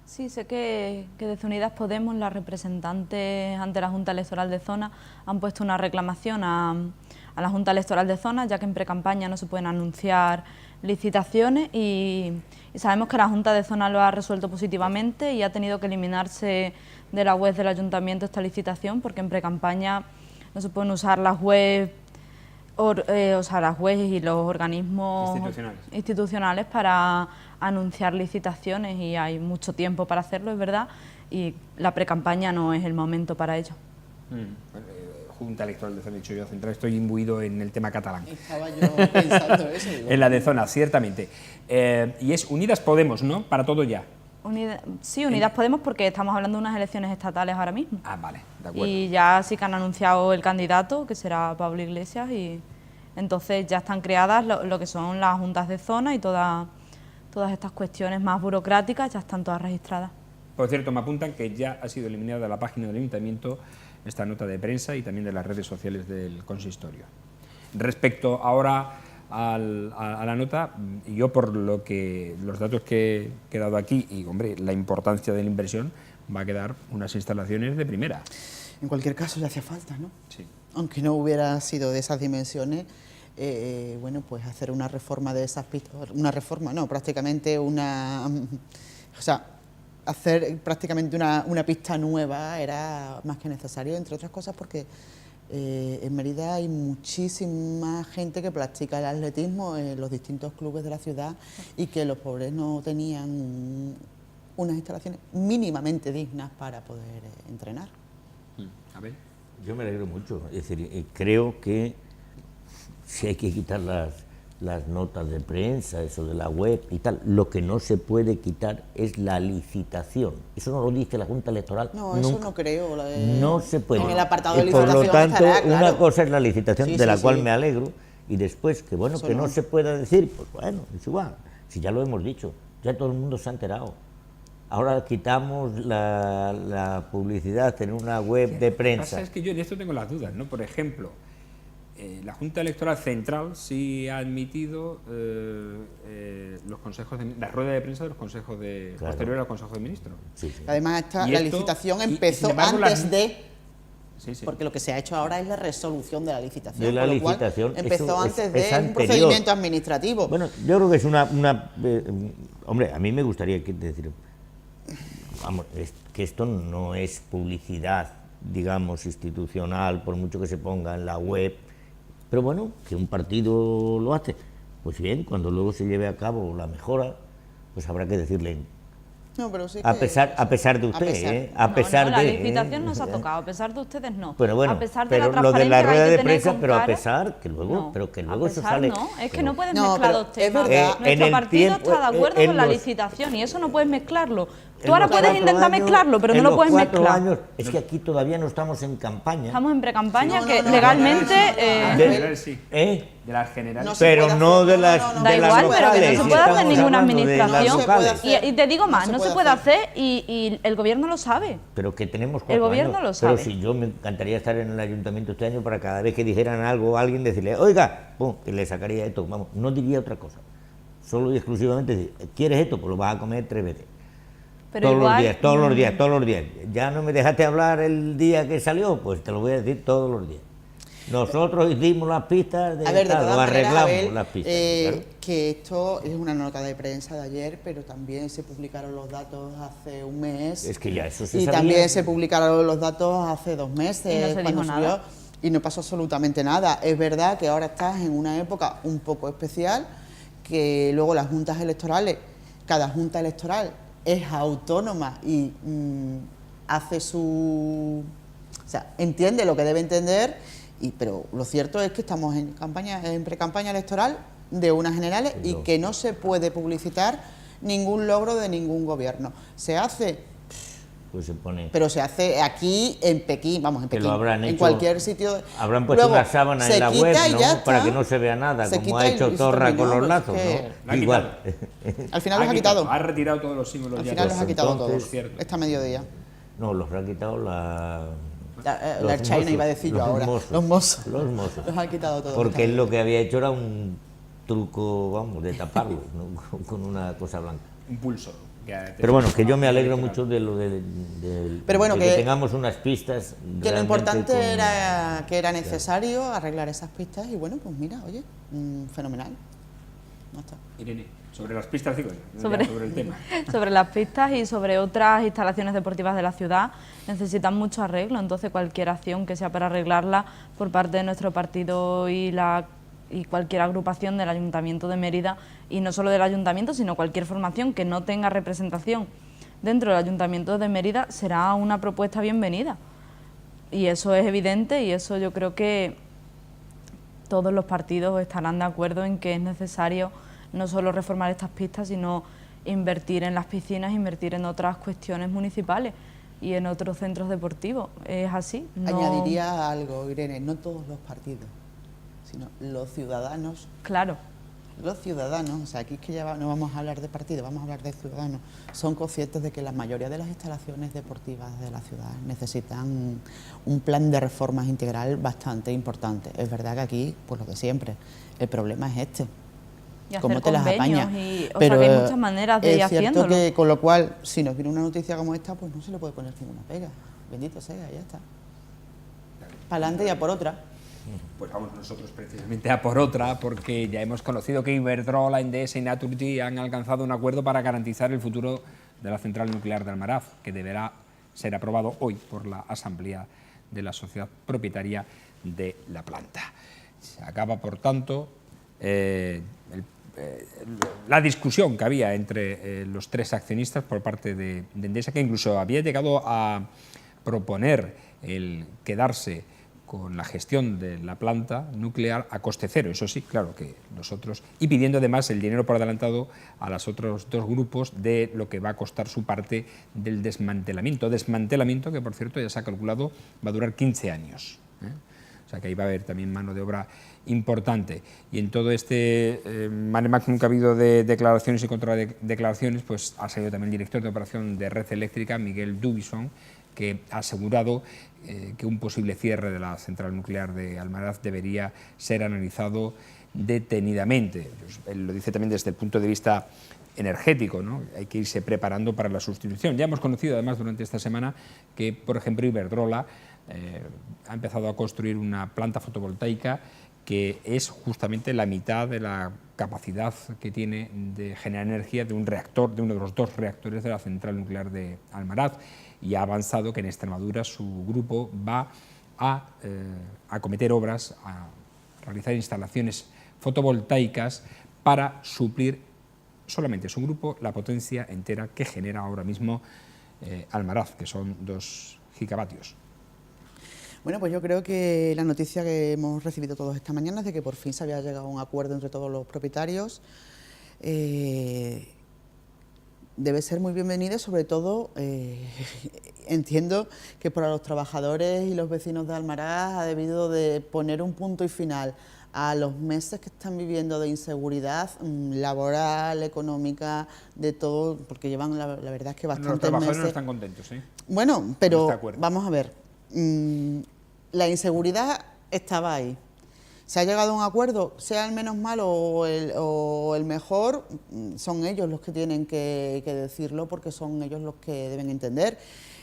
Sí, sé que desde Unidas Podemos, las representantes ante la Junta Electoral de Zona han puesto una reclamación a la Junta Electoral de Zona, ya que en precampaña no se pueden anunciar licitaciones y sabemos que la Junta de Zona lo ha resuelto positivamente y ha tenido que eliminarse de la web del Ayuntamiento esta licitación, porque en precampaña no se pueden usar las webs las webs y los organismos institucionales para anunciar licitaciones, y hay mucho tiempo para hacerlo, es verdad, y la precampaña no es el momento para ello. Junta Electoral de Zona, dicho yo, Central, estoy imbuido en el tema catalán. Estaba yo pensando eso. Digo. En la de Zona, ciertamente. Y es Unidas Podemos, ¿no? Para todo ya. Sí, Unidas Podemos, porque estamos hablando de unas elecciones estatales ahora mismo. Ah, vale, de acuerdo. Y ya sí que han anunciado el candidato, que será Pablo Iglesias, y entonces ya están creadas lo que son las juntas de zona y todas estas cuestiones más burocráticas ya están todas registradas. Por cierto, me apuntan que ya ha sido eliminada de la página del Ayuntamiento esta nota de prensa y también de las redes sociales del consistorio. Respecto ahora a la nota, yo por los datos que he dado aquí y, hombre, la importancia de la inversión, va a quedar unas instalaciones de primera. En cualquier caso ya hacía falta, ¿no? Sí. Aunque no hubiera sido de esas dimensiones, bueno, pues hacer una reforma de esas pistas, prácticamente hacer prácticamente una pista nueva era más que necesario, entre otras cosas porque en Mérida hay muchísima gente que practica el atletismo en los distintos clubes de la ciudad y que los pobres no tenían unas instalaciones mínimamente dignas para poder entrenar. A ver. Yo me alegro mucho, es decir, creo que si hay que quitar las notas de prensa, eso de la web y tal, lo que no se puede quitar es la licitación. Eso no lo dice la Junta Electoral. No, nunca. Eso no creo. No se puede. En el apartado de y por licitación lo tanto, estará, claro. una cosa es la licitación, Sí, de la sí, cual sí. me alegro, y después que bueno, Eso que no no se pueda decir, pues bueno, es igual. Si ya lo hemos dicho, ya todo el mundo se ha enterado. Ahora quitamos la publicidad en una web de prensa. Lo que pasa es que yo en esto tengo las dudas, ¿no? Por ejemplo, la Junta Electoral Central sí ha admitido los consejos la rueda de prensa de los consejos posterior al Consejo de Ministros. Sí, sí. Además, Y la esto- licitación y, empezó sin embargo, antes de... Sí, sí. Porque lo que se ha hecho ahora es la resolución de la licitación. De la con lo cual, licitación, empezó eso antes es de un anterior. procedimiento administrativo. Bueno, yo creo que es hombre, a mí me gustaría decir, vamos, que esto no es publicidad, digamos, institucional, por mucho que se ponga en la web, pero bueno, que un partido lo hace. Pues bien, cuando luego se lleve a cabo la mejora, pues habrá que decirle, No, pero sí a que- pesar de usted, a pesar. La licitación no se ha tocado, a pesar de ustedes no. Pero bueno, a pesar de pero la lo de la transparencia que hay rueda que de tener prensa, con pero a cara, pesar que luego, no. pero que A luego eso pesar sale. no, es que pero- no puedes No, mezclar pero dos es temas. verdad. En Nuestro el partido tiempo- está de acuerdo en con la los- licitación y eso no puedes mezclarlo Tú ahora puedes intentar mezclarlo, pero no lo puedes mezclar. Años, es que aquí todavía no estamos en campaña. Estamos en pre-campaña, Sí, que legalmente... sí. ¿Eh? De las generales. No se Pero puede no hacer, de las no, Da de las igual, pero que no locales, se si puede hacer estamos ninguna hablando de las administración. locales. Y te digo más, No no se se puede puede hacer y el gobierno lo sabe. Pero que tenemos 4 El gobierno años. lo sabe. Pero si yo me encantaría estar en el ayuntamiento este año para cada vez que dijeran algo a alguien decirle, oiga, pum, y le sacaría esto, vamos, no diría otra cosa. Solo y exclusivamente decir, ¿quieres esto? Pues lo vas a comer 3 veces. Pero Todos igual, los días, todos los días, todos los días. Ya no me dejaste hablar el día que salió, pues te lo voy a decir todos los días. Nosotros hicimos las pistas, A ver, de todas lo maneras, arreglamos Abel, las pistas. claro. que esto es una nota de prensa de ayer, pero también se publicaron los datos hace un mes. Es que ya eso se Y sabía. también se publicaron los datos hace 2 meses. Y no se cuando dijo subió, nada. y no pasó absolutamente nada. Es verdad que ahora estás en una época un poco especial, que luego las juntas electorales, cada junta electoral es autónoma y hace su... O sea, entiende lo que debe entender, pero lo cierto es que estamos en pre-campaña electoral de unas generales y que no se puede publicitar ningún logro de ningún gobierno. Se hace, Pues se pone... pero se hace aquí en Pekín, vamos, en Que Pekín, lo habrán en hecho, cualquier sitio. Habrán puesto Luego, una sábana se en la quita web, y ¿no? ya está. Para que no se vea nada, Se como quita ha y hecho se Torra terminó, con los pues, lazos, que- ¿no? Ha Igual. Al final los ha quitado. Ha retirado todos los símbolos. Al ya final de- los ha quitado todos. Entonces- Cierto. Esta mediodía. No, los ha quitado la La China iba a decir yo ahora. Los mozos. Los mozos. Los han quitado todos. Porque él lo que había hecho era un truco, vamos, de taparlo, ¿no? Con una cosa blanca. Un pulso. Pero bueno, que yo me alegro mucho de lo Pero bueno, de que tengamos unas pistas. Que lo realmente importante con- era que era necesario arreglar esas pistas y bueno, pues mira, oye, fenomenal. No está. Irene, sobre las pistas, digo, Sobre- sobre el tema. Sobre las pistas y sobre otras instalaciones deportivas de la ciudad necesitan mucho arreglo, entonces cualquier acción que sea para arreglarla por parte de nuestro partido y cualquier agrupación del Ayuntamiento de Mérida, y no solo del Ayuntamiento, sino cualquier formación que no tenga representación dentro del Ayuntamiento de Mérida, será una propuesta bienvenida. Y eso es evidente y eso yo creo que todos los partidos estarán de acuerdo en que es necesario no solo reformar estas pistas, sino invertir en las piscinas, invertir en otras cuestiones municipales y en otros centros deportivos. Es así. No... Añadiría algo, Irene, no todos los partidos, sino los ciudadanos. Claro. Los ciudadanos, o sea, aquí es que ya no vamos a hablar de partidos, vamos a hablar de ciudadanos, son conscientes de que la mayoría de las instalaciones deportivas de la ciudad necesitan un plan de reformas integral bastante importante. Es verdad que aquí, pues lo de siempre, el problema es este. Y ¿Cómo hacer te las convenios apañas? o sea, que hay muchas maneras de ir es cierto haciéndolo. que, con lo cual, si nos viene una noticia como esta, pues no se le puede poner ninguna pega. Bendito sea, ya está. Para adelante y a por otra. Pues vamos nosotros precisamente a por otra, porque ya hemos conocido que Iberdrola, Endesa y Naturgy han alcanzado un acuerdo para garantizar el futuro de la central nuclear de Almaraz, que deberá ser aprobado hoy por la Asamblea de la sociedad propietaria de la planta. Se acaba, por tanto, la discusión que había entre los 3 accionistas por parte de Endesa, que incluso había llegado a proponer el quedarse con la gestión de la planta nuclear a coste cero, eso sí, claro que nosotros, y pidiendo además el dinero por adelantado a los otros 2 grupos de lo que va a costar su parte del desmantelamiento que por cierto ya se ha calculado va a durar 15 años. O sea que ahí va a haber también mano de obra importante. Y en todo este mare magnum que ha habido de declaraciones y contradeclaraciones, pues ha salido también el director de operación de Red Eléctrica, Miguel Dubison, que ha asegurado que un posible cierre de la central nuclear de Almaraz debería ser analizado detenidamente. Él lo dice también desde el punto de vista energético, ¿no? Hay que irse preparando para la sustitución. Ya hemos conocido además durante esta semana que, por ejemplo, Iberdrola ha empezado a construir una planta fotovoltaica que es justamente la mitad de la capacidad que tiene de generar energía de un reactor, de uno de los 2 reactores de la central nuclear de Almaraz, y ha avanzado que en Extremadura su grupo va a acometer obras, a realizar instalaciones fotovoltaicas para suplir solamente su grupo la potencia entera que genera ahora mismo Almaraz, que son 2 gigavatios. Bueno, pues yo creo que la noticia que hemos recibido todos esta mañana es de que por fin se había llegado a un acuerdo entre todos los propietarios. debe ser muy bienvenida y sobre todo entiendo que para los trabajadores y los vecinos de Almaraz ha debido de poner un punto y final a los meses que están viviendo de inseguridad laboral, económica, de todo, porque llevan la verdad es que bastantes Los trabajadores meses. no están contentos, ¿eh? Bueno, pero vamos a ver, la inseguridad estaba ahí. Se ha llegado a un acuerdo, sea el menos malo o el mejor, son ellos los que tienen que decirlo, porque son ellos los que deben entender.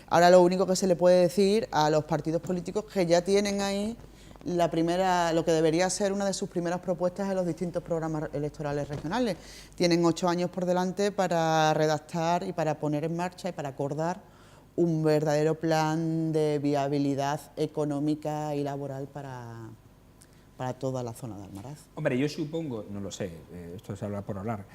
Ahora lo único que se le puede decir a los partidos políticos que ya tienen ahí lo que debería ser una de sus primeras propuestas en los distintos programas electorales regionales. Tienen 8 años por delante para redactar y para poner en marcha y para acordar un verdadero plan de viabilidad económica y laboral para toda la zona de Almaraz. Hombre, yo supongo, no lo sé, esto se habla por hablar,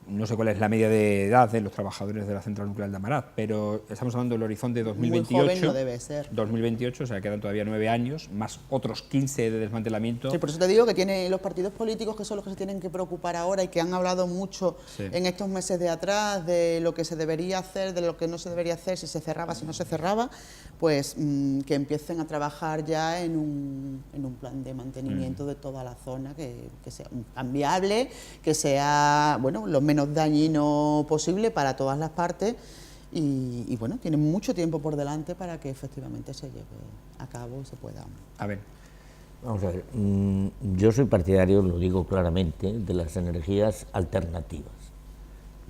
no sé cuál es la media de edad de los trabajadores de la central nuclear de Almaraz, pero estamos hablando del horizonte de 2028. Muy joven no debe ser. 2028, o sea, quedan todavía 9 años, más otros 15 de desmantelamiento. Sí, por eso te digo que tiene los partidos políticos, que son los que se tienen que preocupar ahora y que han hablado mucho en estos meses de atrás de lo que se debería hacer, de lo que no se debería hacer, si se cerraba, si no se cerraba, pues que empiecen a trabajar ya en un plan de mantenimiento de toda la zona, que sea tan viable, que sea, bueno, lo menos dañino posible para todas las partes y bueno, tienen mucho tiempo por delante para que efectivamente se lleve a cabo y se pueda. A ver. Vamos a ver, yo soy partidario, lo digo claramente, de las energías alternativas,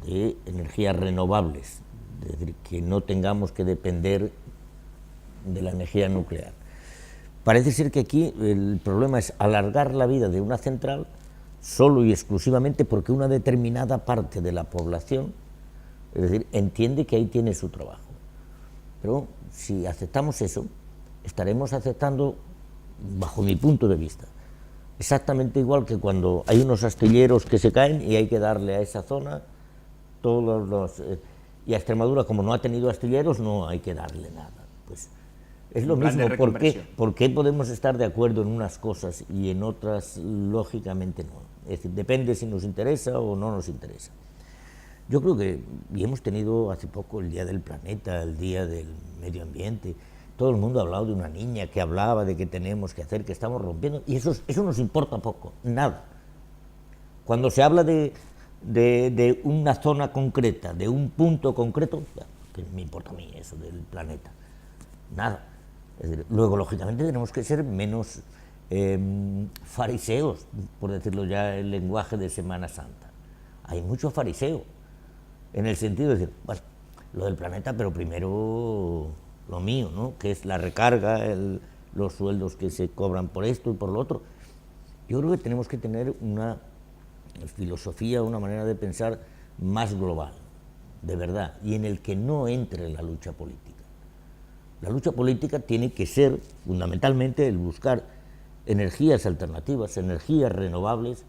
de energías renovables, es decir, que no tengamos que depender de la energía nuclear. Parece ser que aquí el problema es alargar la vida de una central solo y exclusivamente porque una determinada parte de la población, es decir, entiende que ahí tiene su trabajo. Pero si aceptamos eso, estaremos aceptando, bajo mi punto de vista, exactamente igual que cuando hay unos astilleros que se caen y hay que darle a esa zona todos los... y a Extremadura, como no ha tenido astilleros, no hay que darle nada. Pues es lo mismo. ¿Por qué podemos estar de acuerdo en unas cosas y en otras, lógicamente, no? Es decir, depende si nos interesa o no nos interesa. Yo creo que, y hemos tenido hace poco el Día del Planeta, el Día del Medio Ambiente, todo el mundo ha hablado de una niña que hablaba de que tenemos que hacer, que estamos rompiendo, y eso nos importa poco, nada. Cuando se habla de una zona concreta, de un punto concreto, ¿qué me importa a mí eso del planeta? Nada. Es decir, luego, lógicamente, tenemos que ser menos fariseos, por decirlo ya en lenguaje de Semana Santa. Hay mucho fariseo, en el sentido de decir, bueno, lo del planeta, pero primero lo mío, ¿no? Que es la recarga, los sueldos que se cobran por esto y por lo otro. Yo creo que tenemos que tener una filosofía, una manera de pensar más global, de verdad, y en el que no entre la lucha política. La lucha política tiene que ser, fundamentalmente, el buscar energías alternativas, energías renovables,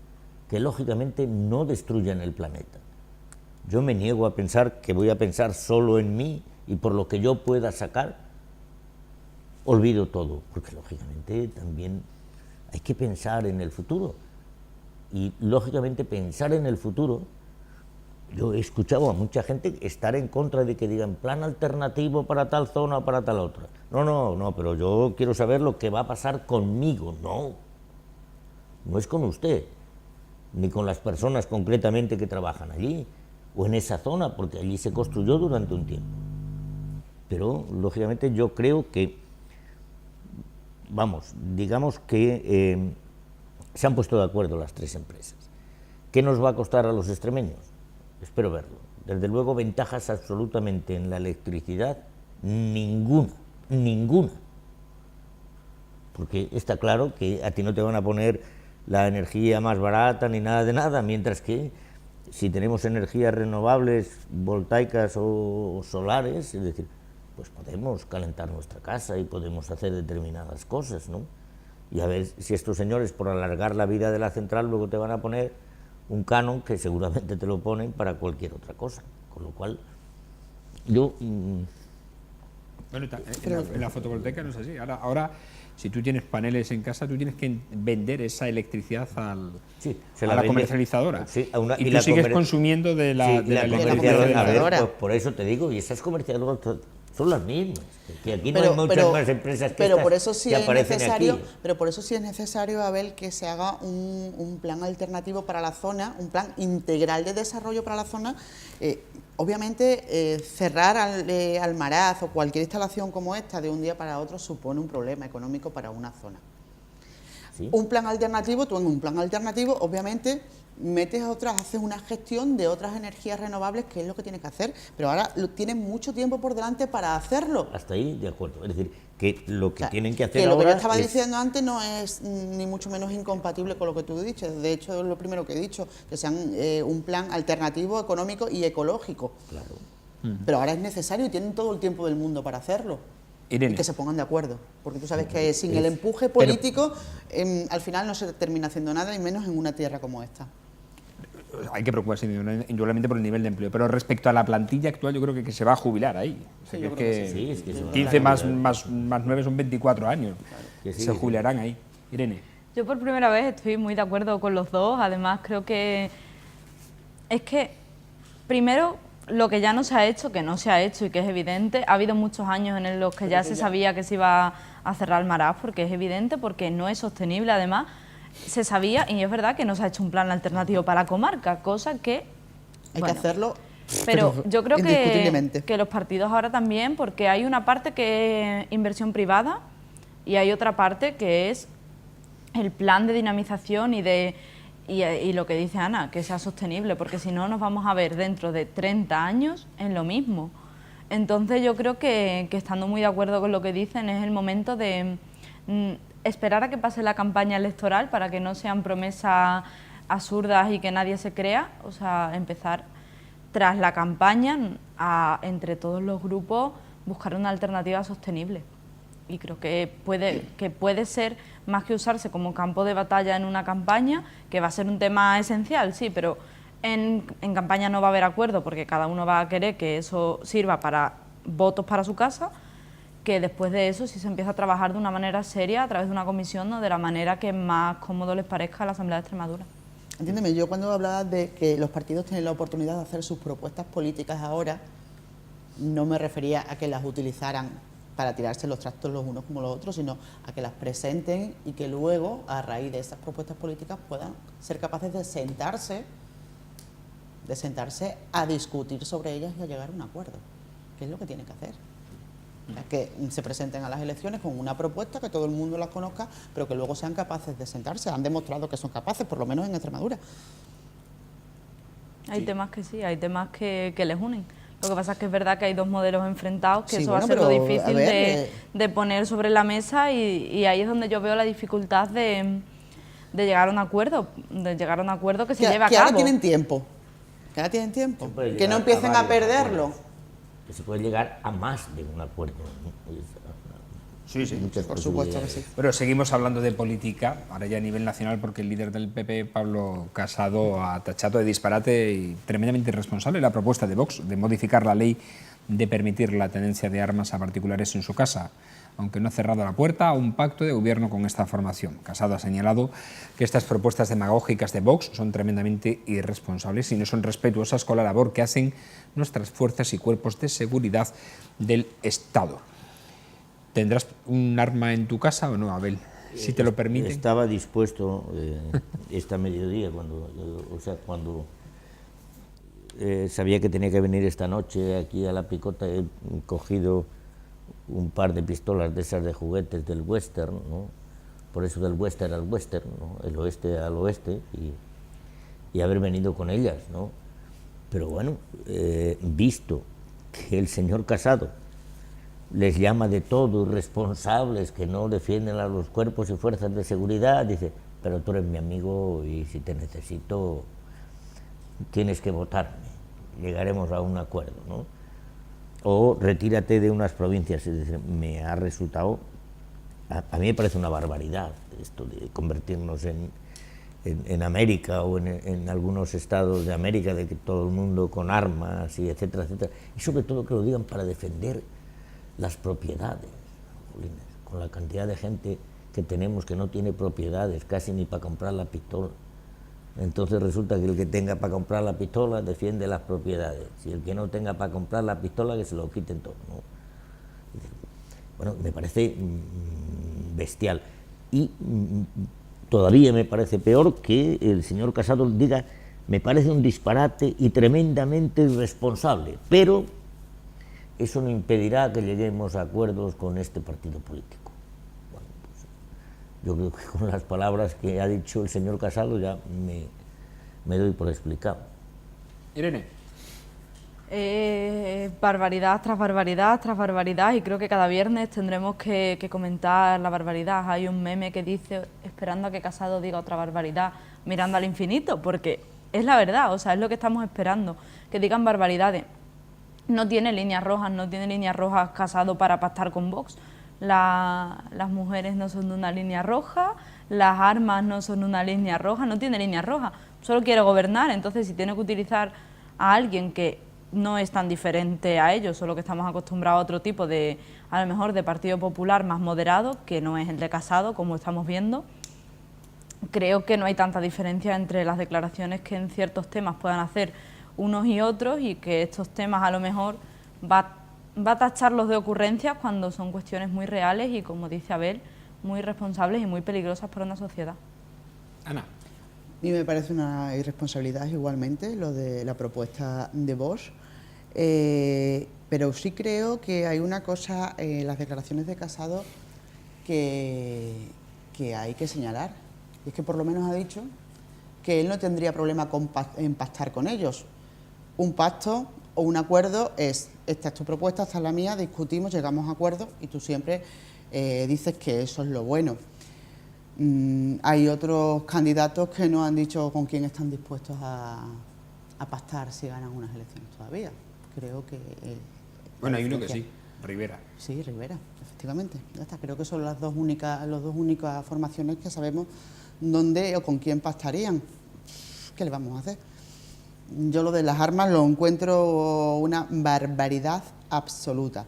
que lógicamente no destruyan el planeta. Yo me niego a pensar que voy a pensar solo en mí y por lo que yo pueda sacar, olvido todo, porque lógicamente también hay que pensar en el futuro. Y lógicamente pensar en el futuro, yo he escuchado a mucha gente estar en contra de que digan plan alternativo para tal zona o para tal otra. No, pero yo quiero saber lo que va a pasar conmigo. No es con usted, ni con las personas concretamente que trabajan allí o en esa zona, porque allí se construyó durante un tiempo. Pero, lógicamente, yo creo que, vamos, digamos que se han puesto de acuerdo las tres empresas. ¿Qué nos va a costar a los extremeños? Espero verlo. Desde luego, ventajas absolutamente en la electricidad, ninguna. Porque está claro que a ti no te van a poner la energía más barata ni nada de nada, mientras que si tenemos energías renovables, voltaicas o solares, es decir, pues podemos calentar nuestra casa y podemos hacer determinadas cosas, ¿no? Y a ver si estos señores, por alargar la vida de la central, luego te van a poner un canon que seguramente te lo ponen para cualquier otra cosa, con lo cual yo... Bueno, en la fotovoltaica no es así. Ahora Si tú tienes paneles en casa, tú tienes que vender esa electricidad Sí, a la vende, comercializadora. Sí, y tú sigues consumiendo de la electricidad. comercializadora. Pues por eso te digo, y esas comercializadoras son las mismas. Que aquí no hay muchas más empresas que estas por eso sí que es aparecen necesario, aquí. pero por eso sí es necesario, Abel, que se haga un plan alternativo para la zona, un plan integral de desarrollo para la zona. Obviamente, cerrar Almaraz o cualquier instalación como esta de un día para otro supone un problema económico para una zona. ¿Sí? Un plan alternativo, tú en un plan alternativo, obviamente, metes haces una gestión de otras energías renovables, que es lo que tienes que hacer, pero ahora tienes mucho tiempo por delante para hacerlo. Hasta ahí, de acuerdo. Es decir, que lo que tienen que hacer que lo ahora que yo estaba es... diciendo antes no es ni mucho menos incompatible con lo que tú dices. De hecho, es lo primero que he dicho, que sean un plan alternativo, económico y ecológico. Claro. Pero ahora es necesario y tienen todo el tiempo del mundo para hacerlo. Irene. Y que se pongan de acuerdo, porque tú sabes que sin el empuje político al final no se termina haciendo nada, y menos en una tierra como esta. Hay que preocuparse indudablemente por el nivel de empleo, pero respecto a la plantilla actual, yo creo que se va a jubilar ahí. O sea, Sí, yo que creo que sí. Es que se va a 15 jubilar. más 9 son 24 años. Que sí, se que sí. jubilarán ahí. Irene. Yo por primera vez estoy muy de acuerdo con los dos. Además, creo que es que, primero, lo que ya no se ha hecho, que no se ha hecho y que es evidente, ha habido muchos años en los que ya se sabía que se iba a cerrar Almaraz, porque es evidente, porque no es sostenible. Además, se sabía, y es verdad que no se ha hecho un plan alternativo para la comarca, cosa que... Hay que hacerlo. Pero yo creo indiscutiblemente. que los partidos ahora también, porque hay una parte que es inversión privada y hay otra parte que es el plan de dinamización y lo que dice Ana, que sea sostenible, porque si no nos vamos a ver dentro de 30 años en lo mismo. Entonces yo creo que estando muy de acuerdo con lo que dicen, es el momento de esperar a que pase la campaña electoral para que no sean promesas absurdas y que nadie se crea, o sea, empezar tras la campaña entre todos los grupos buscar una alternativa sostenible. Y creo que puede ser, más que usarse como campo de batalla en una campaña, que va a ser un tema esencial, sí, pero en campaña no va a haber acuerdo porque cada uno va a querer que eso sirva para votos para su casa, que después de eso si se empieza a trabajar de una manera seria a través de una comisión, ¿no?, de la manera que más cómodo les parezca a la Asamblea de Extremadura. Entiéndeme, yo cuando hablaba de que los partidos tienen la oportunidad de hacer sus propuestas políticas ahora, no me refería a que las utilizaran para tirarse los trastos los unos como los otros, sino a que las presenten y que luego, a raíz de esas propuestas políticas, puedan ser capaces de sentarse a discutir sobre ellas y a llegar a un acuerdo, que es lo que tienen que hacer. O sea, que se presenten a las elecciones con una propuesta, que todo el mundo las conozca, pero que luego sean capaces de sentarse. Han demostrado que son capaces, por lo menos en Extremadura. Hay temas que sí, hay temas que les unen. Lo que pasa es que es verdad que hay dos modelos enfrentados, que Sí, eso bueno, va a ser lo pero, difícil a ver, de poner sobre la mesa y ahí es donde yo veo la dificultad de llegar a un acuerdo, que se lleve a que cabo. ahora tienen tiempo, puede que no llegar empiecen a a varios perderlo. acuerdos. Que se puede llegar a más de un acuerdo, ¿no? Sí, sí. Muchas Por supuesto que posibilidades. sí. Pero seguimos hablando de política, ahora ya a nivel nacional, porque el líder del PP, Pablo Casado, ha tachado de disparate y tremendamente irresponsable la propuesta de Vox de modificar la ley de permitir la tenencia de armas a particulares en su casa, aunque no ha cerrado la puerta a un pacto de gobierno con esta formación. Casado ha señalado que estas propuestas demagógicas de Vox son tremendamente irresponsables y no son respetuosas con la labor que hacen nuestras fuerzas y cuerpos de seguridad del Estado. ¿Tendrás un arma en tu casa o no, Abel? Si te lo permiten. Estaba dispuesto esta mediodía, cuando sabía que tenía que venir esta noche aquí a la Picota, he cogido un par de pistolas de esas de juguetes del western, ¿no? Por eso del western al western, ¿no? El oeste al oeste, y haber venido con ellas, ¿no? Pero bueno, visto que el señor Casado les llama de todo irresponsables, que no defienden a los cuerpos y fuerzas de seguridad, dice, pero tú eres mi amigo y si te necesito tienes que votarme, llegaremos a un acuerdo, ¿no? O retírate de unas provincias. Es decir, me ha resultado, a mí me parece una barbaridad esto de convertirnos en América o en algunos estados de América, de que todo el mundo con armas y etcétera, etcétera, y sobre todo que lo digan para defender las propiedades. con la cantidad de gente que tenemos que no tiene propiedades, casi ni para comprar la pistola. Entonces resulta que el que tenga para comprar la pistola defiende las propiedades, y el que no tenga para comprar la pistola que se lo quiten todo, ¿no? Bueno, me parece bestial, y todavía me parece peor que el señor Casado diga: me parece un disparate y tremendamente irresponsable, pero eso no impedirá que lleguemos a acuerdos con este partido político. Bueno, pues, yo creo que con las palabras que ha dicho el señor Casado ya me doy por explicado. Irene. Barbaridad tras barbaridad tras barbaridad, y creo que cada viernes tendremos que comentar la barbaridad. Hay un meme que dice: esperando a que Casado diga otra barbaridad, mirando al infinito, porque es la verdad, o sea, es lo que estamos esperando, que digan barbaridades. No tiene líneas rojas Casado para pactar con Vox. Las mujeres no son de una línea roja, las armas no son una línea roja, no tiene línea roja, solo quiere gobernar. Entonces, si tiene que utilizar a alguien que no es tan diferente a ellos, solo que estamos acostumbrados a otro tipo de, a lo mejor, de Partido Popular más moderado, que no es el de Casado, como estamos viendo, creo que no hay tanta diferencia entre las declaraciones que en ciertos temas puedan hacer unos y otros, y que estos temas a lo mejor va a tacharlos de ocurrencias cuando son cuestiones muy reales y, como dice Abel, muy responsables y muy peligrosas para una sociedad. Ana. A mí me parece una irresponsabilidad igualmente lo de la propuesta de Vox, pero sí creo que hay una cosa en las declaraciones de Casado que hay que señalar, y es que por lo menos ha dicho que él no tendría problema en pactar con ellos. Un pacto o un acuerdo es: esta es tu propuesta, esta es la mía, discutimos, llegamos a acuerdos, y tú siempre dices que eso es lo bueno. Hay otros candidatos que no han dicho con quién están dispuestos a pactar si ganan unas elecciones todavía. Creo que... bueno, hay uno que sí, Rivera. Sí, Rivera, efectivamente. Ya está. Creo que son las dos únicas formaciones que sabemos dónde o con quién pactarían. ¿Qué le vamos a hacer? Yo lo de las armas lo encuentro una barbaridad absoluta.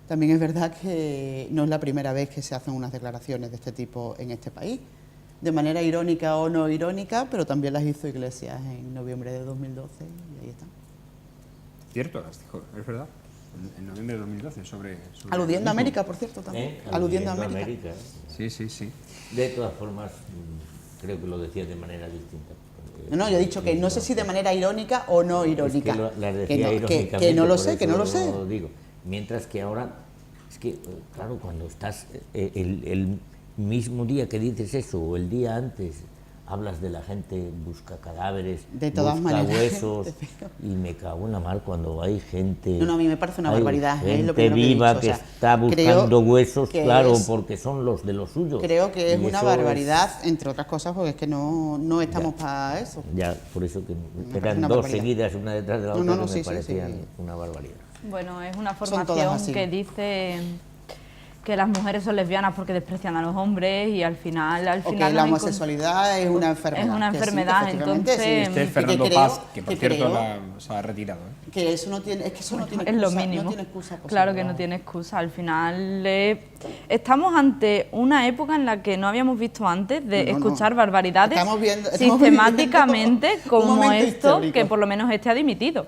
También es verdad que no es la primera vez que se hacen unas declaraciones de este tipo en este país, de manera irónica o no irónica, pero también las hizo Iglesias en noviembre de 2012 y ahí está. Cierto, las dijo, es verdad, en noviembre de 2012, sobre aludiendo a América, por cierto, también. Aludiendo a América. Sí, sí, sí. De todas formas, creo que lo decía de manera distinta. No, yo he dicho que no sé si de manera irónica o no irónica. Es que las decía irónicamente, que no lo por sé, que no lo sé. Lo digo. Mientras que ahora, es que, claro, cuando estás el mismo día que dices eso, o el día antes, hablas de la gente, busca cadáveres, de todas busca maneras, huesos, y me cago en la mar cuando hay gente... No, a mí me parece una barbaridad. Gente es lo primero viva que he dicho. Que está buscando huesos, claro, es, porque son los de los suyos. Creo que es y una barbaridad, entre otras cosas, porque es que no estamos para eso. Ya, por eso que eran dos seguidas, una detrás de la otra, que me parecían una barbaridad. Bueno, es una formación que dice que las mujeres son lesbianas porque desprecian a los hombres, y al final que la homosexualidad es una enfermedad. Es una enfermedad, sí, entonces... Sí, este es Fernando Paz, que por cierto se ha retirado. Que eso no tiene, es que eso no tiene excusa. Es lo mínimo. No tiene excusa posible. Claro que no tiene excusa. Al final estamos ante una época en la que no habíamos visto antes de escuchar barbaridades sistemáticamente como esto, que por lo menos este ha dimitido.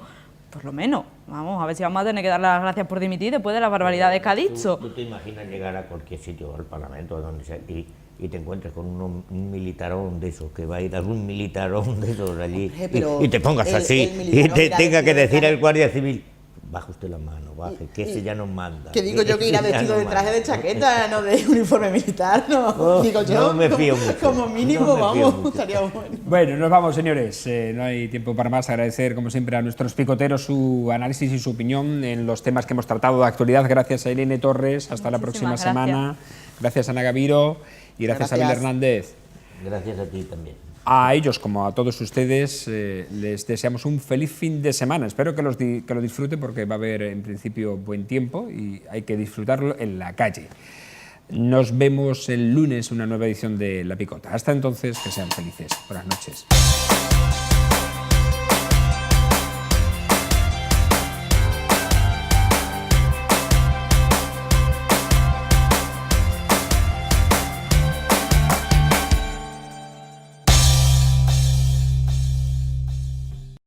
Por lo menos, vamos, a ver si vamos a tener que darle las gracias por dimitir después de las barbaridades que ha dicho. ¿Tú te imaginas llegar a cualquier sitio, al Parlamento, a donde sea, y te encuentras con un militarón de esos, que va a ir algún militarón de esos allí, y te pongas así, y te tenga que decir al guardia civil: baja usted la mano, baje, que ese ya nos manda. Que digo yo que irá vestido de traje de chaqueta, no de uniforme militar, no. Digo yo, no me fío mucho. Como mínimo, vamos, estaría bueno. Bueno, nos vamos, señores. No hay tiempo para más. Agradecer, como siempre, a nuestros picoteros su análisis y su opinión en los temas que hemos tratado de actualidad. Gracias a Irene Torres. Hasta la próxima semana. Gracias a Ana Gaviro y gracias a Abel Hernández. Gracias a ti también. A ellos, como a todos ustedes, les deseamos un feliz fin de semana. Espero que lo disfruten, porque va a haber en principio buen tiempo y hay que disfrutarlo en la calle. Nos vemos el lunes en una nueva edición de La Picota. Hasta entonces, que sean felices. Buenas noches.